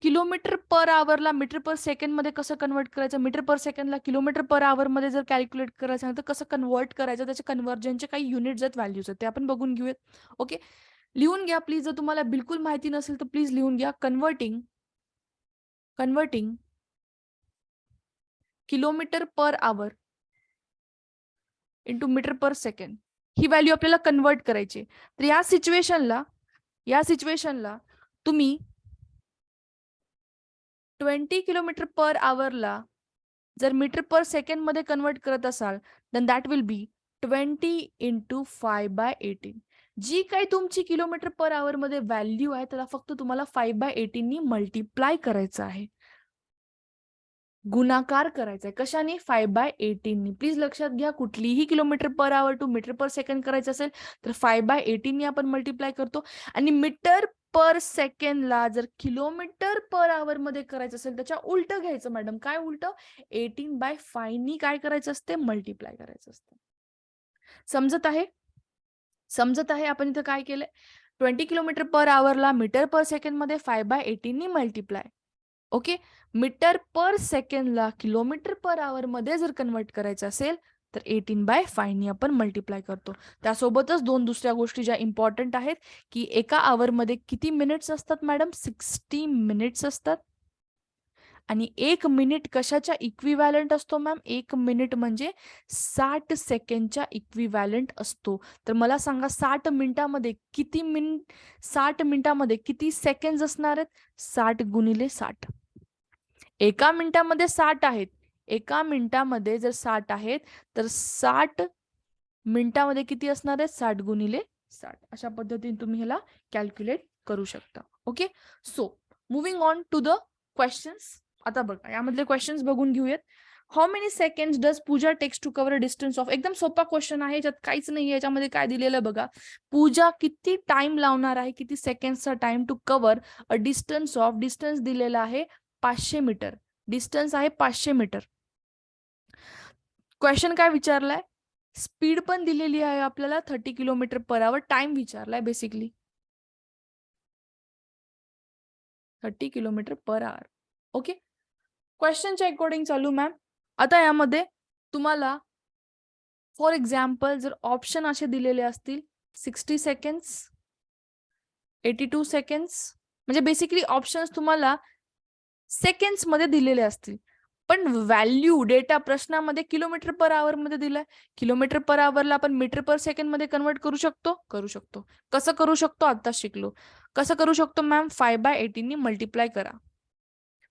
किलोमीटर पर आवरला मीटर पर सेकंड मध्ये कसं कन्वर्ट करायचं, मीटर पर सेकंडला किलोमीटर पर आवर मध्ये जर कॅल्क्युलेट करायचं तर कसं कन्वर्ट करायचं, त्याचे कन्व्हर्जनचे काही युनिट्स आहेत, व्हॅल्यूज आहेत, ते आपण बघून घेऊयात. ओके. लिहून घ्या प्लीज. जर तुम्हाला बिलकुल माहिती नसेल तर प्लीज लिहून घ्या. Converting kilometre per hour into metre per second, ही व्हॅल्यू आपल्याला कन्वर्ट करायची. तर या सिच्युएशनला तुम्ही 20 किलोमीटर पर आवरला जर मीटर पर सेकंड मध्ये कन्वर्ट करत असाल, देन दॅट विल बी 20 × 5/18. जी काही तुमची किलोमीटर पर आवर मध्ये व्हॅल्यू आहे त्याला फक्त तुम्हाला 5/18 नी मल्टिप्लाय करायचं आहे, गुणाकार करायचा आहे. कशाने? 5/18 नी. प्लीज लक्षात घ्या, कुठलीही kilometre per hour to metre per second करायचं असेल तर 5/18 नी आपण मल्टिप्लाय करतो. आणि मीटर पर सेकंडला जर किलोमीटर पर आवर मध्ये करायचं असेल त्याच्या उलट घ्यायचं मॅडम. काय उलट? 18/5 नी काय करायचं असते? मल्टिप्लाय करायचं असतं. समजत आहे? समजत आहे? आपण इथं काय केलंय? 20 किलोमीटर पर आवरला मीटर पर सेकंड मध्ये 5/18 नी मल्टिप्लाय. ओके, मीटर पर सेकंडला किलोमीटर पर आवर मध्ये जर कन्वर्ट करायचं असेल तर 18/5 नी आपण मल्टिप्लाय करतो. त्यासोबतच दोन दुसऱ्या गोष्टी ज्या इम्पॉर्टंट आहेत की एका आवर मध्ये किती मिनिट्स असतात मॅडम? 60 मिनिट्स असतात. आणि 1 मिनिट कशाच्या इक्विव्हॅलंट असतो मॅम? 1 मिनिट म्हणजे 60 सेकंडच्या इक्विव्हॅलंट असतो. तर मला सांगा 60 मिनिटामध्ये किती 60 मिनिटामध्ये किती सेकंड असणार आहेत? 60 गुणिले 60. एका मिनिटामध्ये 60 आहेत. एका मिनिटामध्ये जर 60 आहेत तर 60 मिनिटामध्ये किती असणार आहेत? 60 गुणिले 60. अशा पद्धतीने तुम्ही ह्याला कॅल्क्युलेट करू शकता. Okay, so moving on to the questions. आता बघा यामधले क्वेश्चन्स बघून घेऊयात. How many seconds does Pooja takes to cover a distance of? एकदम सोपा क्वेश्चन आहे, याच्यात काहीच नाही. याच्यामध्ये काय दिलेलं बघा. पूजा किती टाइम लावणार आहे, किती सेकंड्सचा time to cover a distance of? Distance दिलेला आहे 500 मीटर. डिस्टन्स आहे 500 मीटर. क्वेश्चन काय विचारलाय? स्पीड पण दिलेली आहे आपल्याला 30 किलोमीटर पर आवर. टाइम विचारलाय basically 30 kilometre per hour. Okay, क्वेश्चनच्या अकॉर्डिंग चालू मॅम. आता यामध्ये तुम्हाला फॉर एक्झाम्पल जर ऑप्शन असे दिलेले असतील 60 सेकंड्स, 82 सेकंड्स, म्हणजे बेसिकली ऑप्शन्स तुम्हाला सेकंड्स मध्ये दिलेले असतील. पण व्हॅल्यू डेटा प्रश्नामध्ये किलोमीटर पर आवर मध्ये दिलाय. किलोमीटर पर आवरला आपण मीटर पर सेकंड मध्ये कन्वर्ट करू शकतो? करू शकतो. कसं करू शकतो? आता शिकलो. कसं करू शकतो मॅम? 5/18 नी मल्टिप्लाय करा.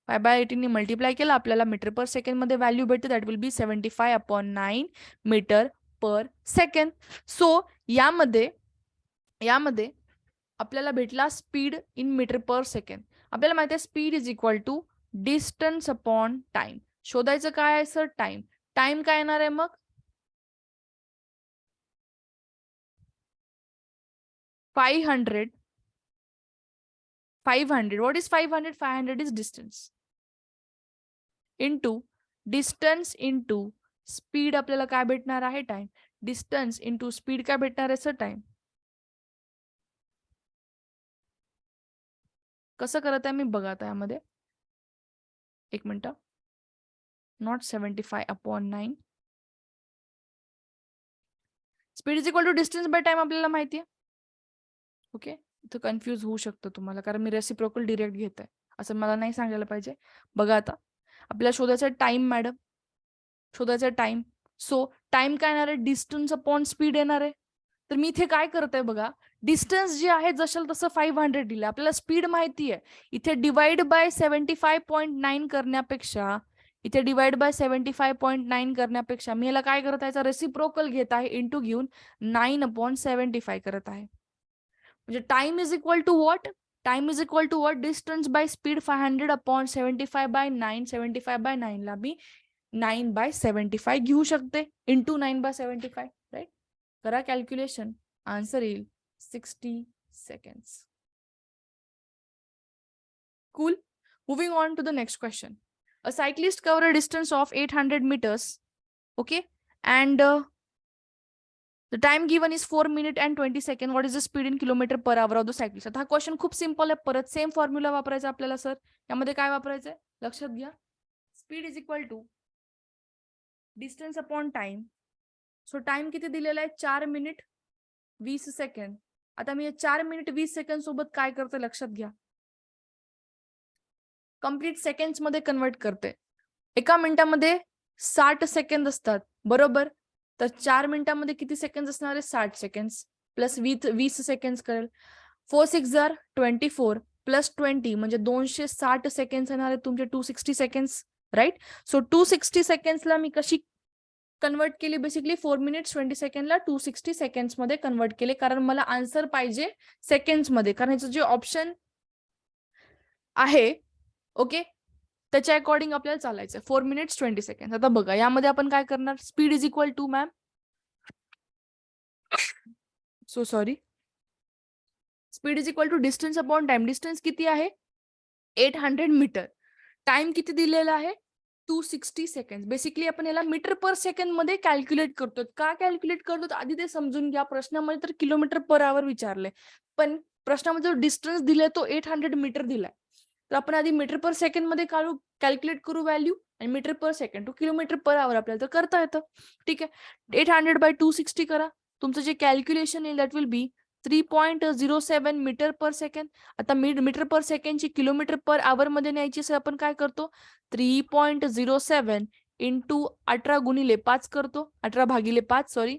5/18 नी मल्टिप्लाय केलं आपल्याला मीटर पर सेकंड मध्ये व्हॅल्यू भेटते. That will be 75/9 metre per second. So यामध्ये आपल्याला भेटला speed in metre per second. आपल्याला माहिती आहे speed is equal to distance upon time. शोधायचं काय आहे सर? टाइम. टाइम काय येणार आहे मग? 500. What is 500? 500 is distance. Into distance into speed आपल्याला काय भेटणार आहे? टाइम. डिस्टन्स इंटू स्पीड काय भेटणार आहे सर? टाइम. कसं करत आहे मी बघा आता यामध्ये. एक minute. Not 75/9. Speed is equal to distance by time आपल्याला माहिती आहे. ओके, इथं कन्फ्यूज होऊ शकतं तुम्हाला कारण मी रेसिप्रोकल डिरेक्ट घेत आहे. असं मला नाही सांगायला पाहिजे. बघा आता आपल्याला शोधायचा टाइम मॅडम. शोधायचा टाइम. सो टाइम काय येणार आहे? डिस्टन्स अपॉन स्पीड येणार आहे. तर मी इथे काय करत आहे बघा. डिस्टन्स जे आहे जसं तसं 500 दिलं. आपल्याला स्पीड माहिती आहे. इथे डिवाइड बाय 75.9 करण्यापेक्षा मी याला काय करत आहे? रेसिप्रोकल घेत आहे. इंटू घेऊन 9/75 करत आहे. म्हणजे time is equal to what? Time is equal to what? Distance by speed 500/75/9. 75/9 ला मी 9/75 घेऊ शकते. इंटू 9/75. राईट. करा कॅल्क्युलेशन. आन्सर येईल 60 seconds. Cool. Moving on to the next question. A cyclist covered a distance of 800 meters. Okay. And the time given is 4 minutes and 20 seconds. What is the speed in kilometer per hour of the cyclist? आता हा क्वेश्चन खूप सिंपल आहे. परत सेम फॉर्म्युला वापरायचा आपल्याला सर. यामध्ये काय वापरायचं आहे? लक्षात घ्या. Speed is equal to distance upon time. So time किती दिलेला आहे? 4 मिनिट 20 सेकंड. आता मी 4 मिनिट 20 सेकंड सोबत काय करते लक्षात घ्या. कंप्लीट सेकंड्स मध्ये कन्वर्ट करते. एका मिनिटामध्ये 60 सेकंद असतात बरोबर. तर 4 मिनिटामध्ये किती सेकंड असणार आहे? 60 सेकंड्स प्लस 20 सेकंड करेल. 4 6 24 प्लस 20 म्हणजे 260 सेकंड येणार आहे तुमचे 260 सेकंड्स. राईट. सो 260 सेकंड्सला मी कशी कन्वर्ट केली? बेसिकली 4 मिनिट्स 20 सेकंडला 260 सेकंड्स मध्ये कन्वर्ट केले कारण मला आन्सर पाहिजे सेकंड्स मध्ये. कारण ह्याचं जे ऑप्शन आहे ओके त्याच्या अकॉर्डिंग आपल्याला चालायचं. 4 मिनिट्स 20 सेकंड. आता बघा यामध्ये आपण काय करणार? Speed is equal to ma'am. So sorry. Speed is equal to distance upon time. Distance किती आहे? 800 मीटर. टाइम किती दिलेला आहे? 260 सेकंड. बेसिकली आपण याला मीटर पर सेकंड मध्ये कॅल्क्युलेट करतो. का कॅल्क्युलेट करतो आधी ते समजून घ्या. प्रश्नामध्ये तर किलोमीटर पर आवर विचारले, पण प्रश्नामध्ये जो डिस्टन्स दिलाय तो 800 मीटर दिलाय. तर आपण आधी मीटर पर सेकंड मध्ये कॅल्क्युलेट करू व्हॅल्यू, आणि metre per second to kilometre per hour आपल्याला तर करता येतं. ठीक आहे, 800 बाय 260 करा. तुमचं जे कॅल्क्युलेशन येईल that will be 3.07 metre per सेकंड. आता मीटर पर सेकंडची किलोमीटर पर आवर मध्ये न्यायची असेल आपण काय करतो? 3.07 इंटू 18 गुणिले 5 करतो, 18 भागिले 5 सॉरी.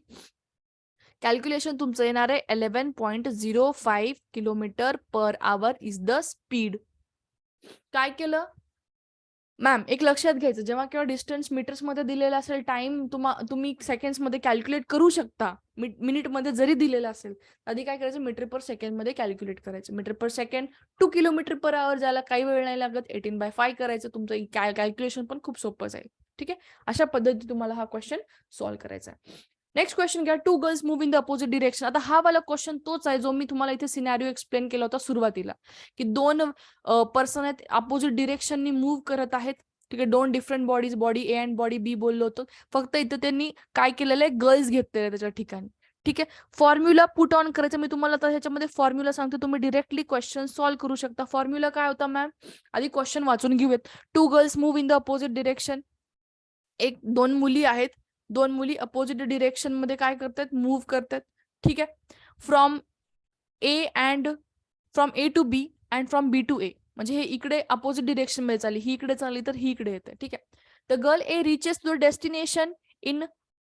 कॅल्क्युलेशन तुमचं येणार आहे 11.05 kilometre per our is the speed. काय केलं मॅम? एक लक्षात घ्यायचं, जेव्हा केव्हा डिस्टन्स मीटर्स मध्ये दिलेला असेल, टाइम तुम्ही सेकंड्स मध्ये कॅल्क्युलेट करू शकता. मिनिट मध्ये जरी दिलेला असेल, आधी काय करायचं? मीटर पर सेकंड मध्ये कॅल्क्युलेट करायचं. Metre per second to kilometre per hour जायला काही वेळ नाही लागत. 18/5 करायचं. तुमचं कॅल्क्युलेशन पण खूप सोपं जाईल. ठीक आहे, अशा पद्धतीने तुम्हाला हा क्वेश्चन सॉल्व्ह करायचा आहे. नेक्स्ट क्वेश्चन घ्या. 2 girls move in the opposite direction. आता हा वाला क्वेश्चन तोच आहे जो मी तुम्हाला इथे सिनॅरिओ एक्सप्लेन केला होता सुरुवातीला, की दोन पर्सन आहेत, अपोजिट डिरेक्शननी मूव्ह करत आहेत. ठीक आहे, 2 different bodies, body A and body B बोललो होतो. फक्त इथं त्यांनी काय केलेलं आहे? गर्ल्स घेतलेले त्याच्या ठिकाणी. ठीक आहे, फॉर्म्युला पुट ऑन करायचं. मी तुम्हाला आता ह्याच्यामध्ये फॉर्म्युला सांगतो, तुम्ही डिरेक्टली क्वेश्चन सॉल्व्ह करू शकता. फॉर्म्युला काय होता मॅम? आधी क्वेश्चन वाचून घेऊयात. 2 girls move in the opposite direction. 2 मुली आहेत, 2 मुली अपोजिट डिरेक्शन मध्ये काय करतात? मूव्ह करतात. ठीक आहे, from A to B and from B to A. म्हणजे हे इकडे अपोजिट डिरेक्शन मध्ये चालली, ही इकडे चालली तर ही इकडे येते. ठीक आहे, the girl A reaches to destination in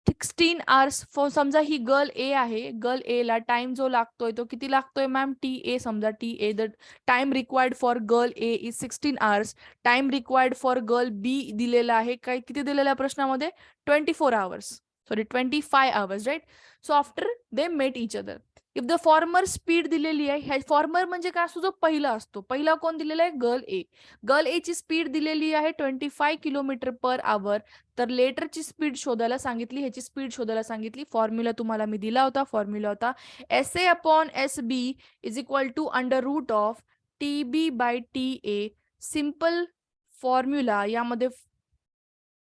16 hours. समजा ही गर्ल ए आहे, गर्ल ए ला टाइम जो लागतोय तो किती लागतोय मॅम? T A. समजा T A, the time required for girl A is 16 hours. Time required for girl B दिलेला आहे, काय किती दिलेला आहे प्रश्नामध्ये? 24 hours, sorry 25 hours, right? So after they met each other, if the former speed दिलेली आहे, फॉर्मर म्हणजे काय असतो? जो पहिला असतो. पहिला कोण दिलेला आहे? गर्ल ए. गर्ल ए ची स्पीड दिलेली आहे 25 किलोमीटर पर आवर. तर लेटरची स्पीड शोधायला सांगितली, ह्याची स्पीड शोधायला सांगितली. फॉर्म्युला तुम्हाला मी दिला होता. फॉर्म्युला होता SA upon SB is equal to under root of TB by TA. Simple formula. यामध्ये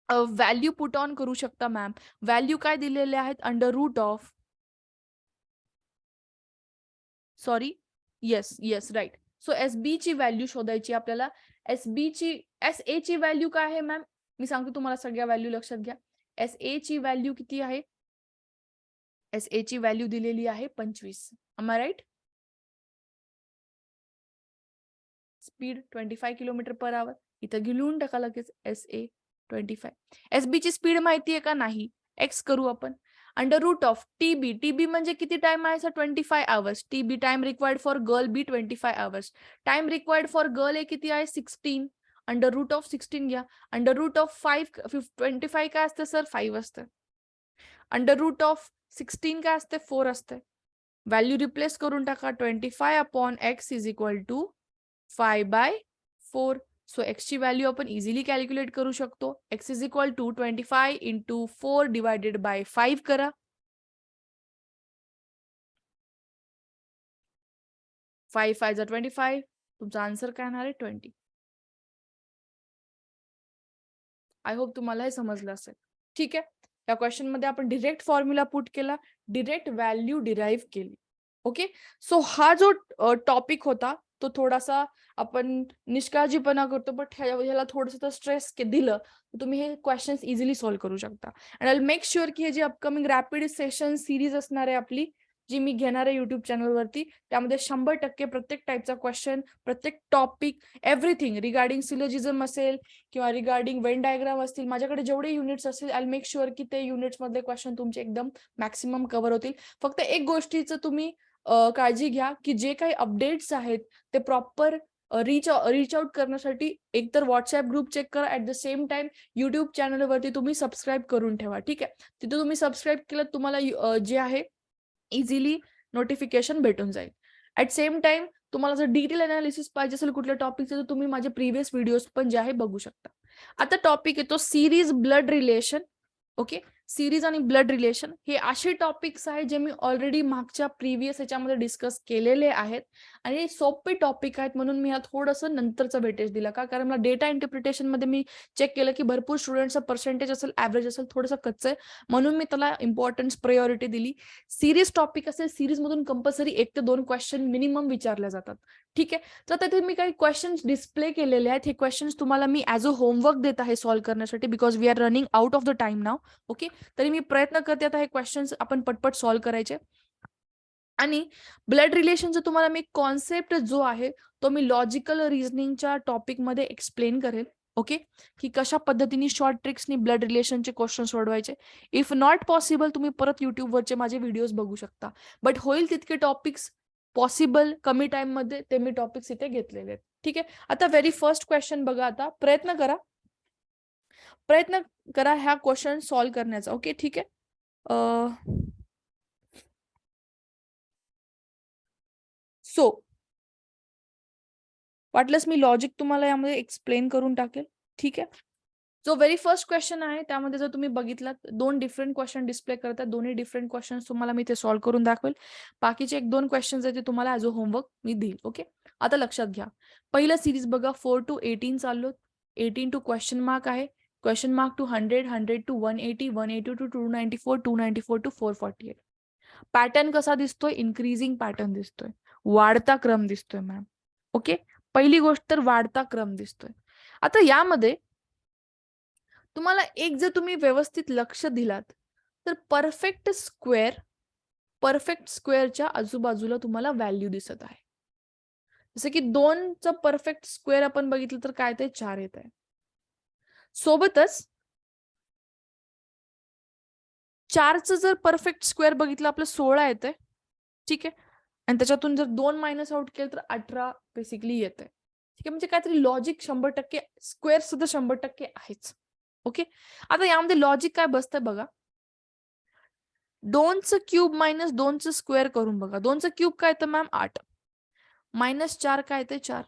व्हॅल्यू पुट ऑन करू शकता मॅम. व्हॅल्यू काय दिलेले आहेत? Under root of, sorry, yes right. So SB ची व्हॅल्यू शोधायची आपल्याला. SA ची व्हॅल्यू काय आहे मॅम? मी सांगतो तुम्हाला, सगळ्या व्हॅल्यू लक्षात घ्या. SA ची व्हॅल्यू किती आहे? SA ची व्हॅल्यू दिलेली आहे 25. M I right? Speed 25 kilometre per hour. इथं लिहून टाका लगेच SA 25. SB ची स्पीड माहिती आहे का? नाही. एक्स करू आपण. अंडर रूट ऑफ TB म्हणजे किती टाइम आहे? 25 hours. TB time required for girl B 25 hours. Time required for girl A किती आहे? 16. अंडर रूट ऑफ 16 घ्या. अंडर रूट ऑफ 25 काय असते सर? 5 असते. अंडर रूट ऑफ 16 काय असते? 4 असते. व्हॅल्यू रिप्लेस करून टाका. 25 upon x is equal to 5/4. So x ची व्हॅल्यू आपण इझिली कॅल्क्युलेट करू शकतो. x is equal to 25 into 4 divided by 5 करा. 5 5 जा 25. तुमचा आन्सर काय येणार आहे? 20. आय होप तुम्हाला हे समजलं असेल. ठीक आहे, या क्वेश्चन मध्ये आपण डिरेक्ट फॉर्म्युला पुट केला, डिरेक्ट व्हॅल्यू डिराईव्ह केली. ओके, सो हा जो टॉपिक होता तो थोडासा आपण निष्काळजीपणा करतो, बट ह्याला थोडंसं स्ट्रेस दिलं तर तुम्ही हे क्वेश्चन्स इझिली सॉल्व्ह करू शकता. अँड आय मेक शुअर की हे जे अपकमिंग रॅपिड सेशन सिरीज असणार आहे आपली, जी मी घेणार आहे युट्यूब चॅनलवरती, त्यामध्ये 100% प्रत्येक टाईपचा क्वेश्चन, प्रत्येक टॉपिक, एव्हरीथिंग रिगार्डिंग सिलोजिझम असेल किंवा रिगार्डिंग वेन डायग्राम असतील, माझ्याकडे जेवढे युनिट्स असतील आय मेक शुअर की ते युनिट्स मधले क्वेश्चन तुमचे एकदम मॅक्सिमम कव्हर होतील. फक्त एक गोष्टीचं तुम्ही काळजी घ्या की जे काही अपडेट्स आहेत ते प्रॉपर रीच आउट करण्यासाठी एकतर व्हॉट्सअप ग्रुप चेक करा, at the same time YouTube चॅनलवरती तुम्ही सबस्क्राईब करून ठेवा. ठीक आहे, तिथे तुम्ही सबस्क्राईब केलं तुम्हाला जे आहे इझिली नोटिफिकेशन भेटून जाईल. ऍट सेम टाइम तुम्हाला जर डिटेल अनालिसिस पाहिजे असेल कुठल्या टॉपिकचे तर तुम्ही माझे प्रिव्हियस व्हिडिओज पण जे आहे बघू शकता. आता टॉपिक येतो series blood relation. Okay, series आणि ब्लड रिलेशन हे असे टॉपिक्स आहेत जे मी ऑलरेडी मागच्या प्रिव्हियस याच्यामध्ये डिस्कस केलेले आहेत आणि सोपे टॉपिक आहेत, म्हणून मी हा थोडंसं नंतरचा वेटेज दिला. का? कारण मला डेटा इंटरप्रिटेशन मध्ये मी चेक केलं की भरपूर स्टुडंटचं पर्सेंटेज असेल, ऍव्हरेज असेल, थोडंसं कच्चं आहे, म्हणून मी त्याला इम्पॉर्टन्स प्रायोरिटी दिली. सिरीज टॉपिक असेल, सिरीज मधून कंपल्सरी 1 ते 2 क्वेश्चन मिनिमम विचारले जातात. ठीक आहे, तर तिथे मी काही क्वेश्चन्स डिस्प्ले केलेले आहेत. हे क्वेश्चन्स तुम्हाला मी ॲज अ होमवर्क देत आहे सॉल्व्ह करण्यासाठी, because we are running out of the time now. Okay, तरी मी प्रयत्न करते आता हे क्वेश्चन्स आपण पटपट सॉल्व्ह करायचे. आणि ब्लड रिलेशनचा तुम्हाला मी कॉन्सेप्ट जो आहे तो मी लॉजिकल रिझनिंगच्या टॉपिकमध्ये एक्सप्लेन करेल. ओके, की कशा पद्धतीने शॉर्ट ट्रिक्सनी ब्लड रिलेशनचे क्वेश्चन सोडवायचे. इफ नॉट पॉसिबल तुम्ही परत युट्यूबवरचे माझे व्हिडिओज बघू शकता, बट होईल तितके टॉपिक्स पॉसिबल कमी टाइम मध्ये ते मी टॉपिक्स इथे घेतलेले आहेत. ठीक आहे, आता व्हेरी फर्स्ट क्वेश्चन बघा. आता प्रयत्न करा ह्या क्वेश्चन सॉल्व्ह करण्याचा. ओके, ठीक आहे. सो वाटलंच मी लॉजिक तुम्हाला यामध्ये एक्सप्लेन करून टाकेल. ठीक आहे, जो व्हेरी फर्स्ट क्वेश्चन आहे त्यामध्ये जर तुम्ही बघितलात 2 डिफरंट क्वेश्चन डिस्प्ले करतात. दोन्ही डिफरंट क्वेश्चन तुम्हाला मी ते सॉल्व्ह करून दाखवेल. बाकीचे 1-2 क्वेश्चन्स आहेत ते तुम्हाला ॲज अ होमवर्क मी देईल. ओके, आता लक्षात घ्या. पहिलं सिरीज बघा, 4 to 18 चाललो. 18 टू क्वेश्चन मार्क आहे. Question mark to 100, 100 to 180, 180 to 294, 294 to 448. Pattern कसा दिसतोय? इन्क्रीजिंग पॅटर्न दिसतोय, वाढता क्रम दिसतोय मॅम. ओके, पहिली गोष्ट तर वाढता क्रम दिसतोय. आता यामध्ये तुम्हाला एक जर तुम्ही व्यवस्थित लक्ष दिलात तर परफेक्ट स्क्वेअरच्या आजूबाजूला तुम्हाला व्हॅल्यू दिसत आहे. जसं की 2चं परफेक्ट स्क्वेअर आपण बघितलं तर काय ते 4 येत आहे. सोबतच 4चं जर परफेक्ट स्क्वेअर बघितलं आपलं 16 येतंय. ठीक आहे, आणि त्याच्यातून जर 2 मायनस आउट केलं तर 18 बेसिकली येत आहे. ठीक आहे, म्हणजे काहीतरी लॉजिक 100% स्क्वेअर सुद्धा 100% आहेच. ओके, आता यामध्ये लॉजिक काय बसतंय बघा. 2चं क्यूब मायनस 2चं स्क्वेअर करून बघा. 2चं क्यूब काय येतं मॅम? 8 मायनस 4 काय येते? 4.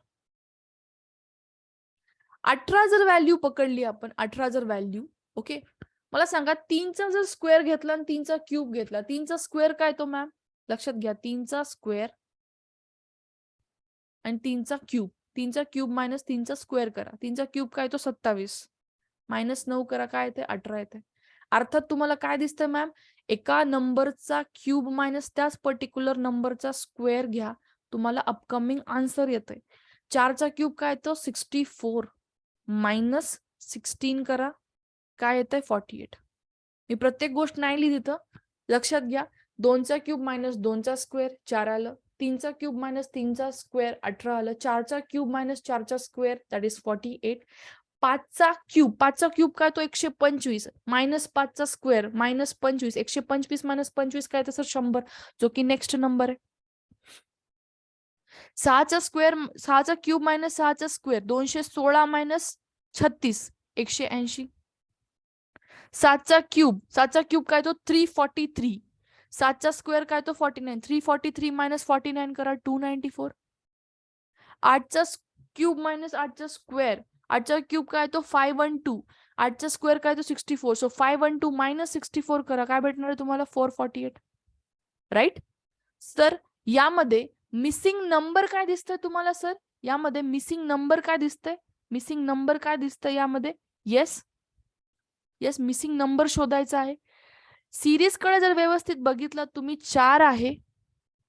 18 जर व्हॅल्यू पकडली आपण, 18 जर व्हॅल्यू, ओके, मला सांगा 3चा जर स्क्वेअर घेतला आणि 3चा क्यूब घेतला, 3चा स्क्वेअर काय तो मॅम? लक्षात घ्या, 3चा स्क्वेअर आणि 3चा क्यूब. 3चा क्यूब मायनस 3चा स्क्वेअर करा. 3चा क्यूब काय तो? 27 मायनस 9 करा, काय येते? 18 येते. अर्थात तुम्हाला काय दिसतंय मॅम? एका नंबरचा क्यूब मायनस त्याच पर्टिक्युलर नंबरचा स्क्वेअर घ्या, तुम्हाला अपकमिंग आन्सर येतंय. 4चा क्यूब काय येतो? 64 मायनस 16 करा, काय येतंय? 48. मी प्रत्येक गोष्ट नाही लिहिली इथं, लक्षात घ्या. 2चा क्यूब मायनस 2चा स्क्वेअर 4 आलं. 3चा क्यूब मायनस 3चा स्क्वेअर 18 आलं. 4चा क्यूब मायनस 4चा स्क्वेअर दॅट इज 48. 5चा क्यूब काय तो? 125 मायनस 5चा स्क्वेअर मायनस 25. 125 मायनस 25 काय तर 100, जो की नेक्स्ट नंबर आहे. 6चा क्यूब मायनस 6चा स्क्वेअर 216 मायनस 36 180. 7चा क्यूब काय तो? 343. 7चा स्क्वेअर काय तो? 49. 343 मायनस 49 करा, 294. 8चा क्यूब मायनस 8चा स्क्वेअर, 8चा क्यूब काय तो? 512. 8चा स्क्वेअर काय तो? 64. सो 512 मायनस 64 करा, काय भेटणार आहे तुम्हाला? 448. राईट. सर यामध्ये मिसिंग नंबर काय दिसतंय तुम्हाला? सर यामध्ये मिसिंग नंबर काय दिसतंय? मिसिंग नंबर काय दिसतंय यामध्ये? येस, मिसिंग नंबर शोधायचा आहे. सिरीज कडे जर व्यवस्थित बघितलं तुम्ही, 4 आहे,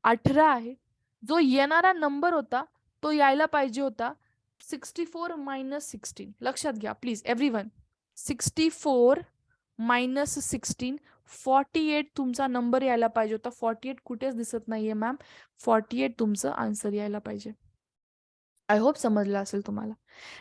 18 आहे. जो येणारा नंबर होता तो यायला पाहिजे होता 64 मायनस 16. लक्षात घ्या प्लीज एव्हरीवन. 64 मायनस 16 48 तुमचा नंबर यायला पाहिजे होता. 48 कुठेच दिसत नाहीये मॅम. 48 तुमचं आन्सर यायला पाहिजे. आय होप समजलं असेल तुम्हाला.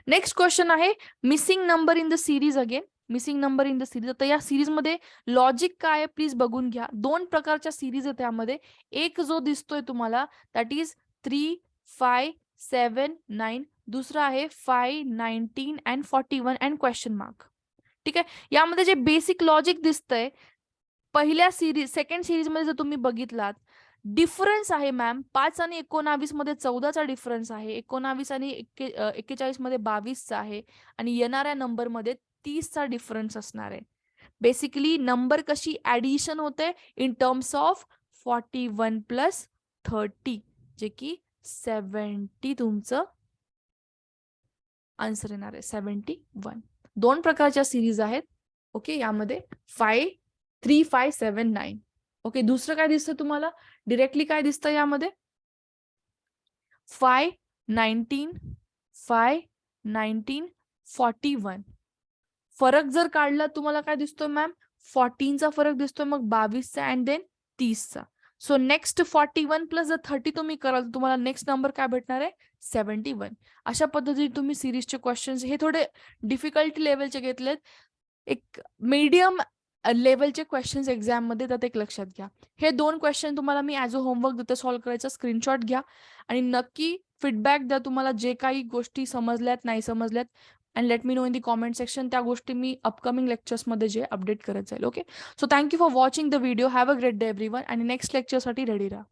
नेक्स्ट क्वेश्चन आहे missing number in the series. Again missing number in the series. आता या सिरीज मध्ये लॉजिक काय आहे प्लीज बघून घ्या. 2 प्रकारच्या सिरीज आहे त्यामध्ये. एक जो दिसतोय तुम्हाला दॅट इज 3, 5, 7, 9. दुसरा आहे 5, 19 अँड 41 अँड क्वेश्चन मार्क. ठीक आहे, यामध्ये जे बेसिक लॉजिक दिसतंय पहिल्या सिरीज सेकंड सिरीज मध्ये जर तुम्ही बघितलात, डिफरन्स आहे मॅम 5 आणि 19 मध्ये 14चा डिफरन्स आहे. 19 आणि 41 मध्ये 22चा आहे आणि येणाऱ्या नंबर मध्ये 30चा डिफरन्स असणार आहे. बेसिकली नंबर कशी ऍडिशन होते इन टर्म्स ऑफ 41 प्लस 30, जे की 70 तुमचं आन्सर येणार आहे. 71. दोन प्रकारच्या सिरीज आहेत. ओके, यामध्ये 5, 3, 5, 7, 9. ओके, दुसरं काय दिसतं तुम्हाला? डिरेक्टली काय दिसतं यामध्ये? 5, 19, 5, 19, 41. फरक जर काढला तुम्हाला काय दिसतो मॅम? 14चा फरक दिसतो, मग 22चा अँड देन 30चा. सो नेक्स्ट 41 प्लस जर 30 तुम्ही कराल तर तुम्हाला नेक्स्ट नंबर काय भेटणार आहे? 71. अशा पद्धतीने तुम्ही सिरीजचे क्वेश्चन्स हे थोडे डिफिकल्टी लेवलचे घेतलेत. एक मीडियम लेवलचे क्वेश्चन्स एक्झाम मध्ये त्यात एक लक्षात घ्या. हे 2 क्वेश्चन तुम्हाला मी ॲज अ होमवर्क देते, सॉल्व्ह करायचा. स्क्रीनशॉट घ्या आणि नक्की फीडबॅक द्या तुम्हाला जे काही गोष्टी समजल्यात नाही समजल्यात. And let me know in the comment section. त्या गोष्टी मी अपकमिंग लेक्चर्समध्ये जे अपडेट करत जाईल. Okay, so thank you for watching the video. Have a great day everyone आणि नेक्स्ट लेक्चरसाठी रेडी राहा.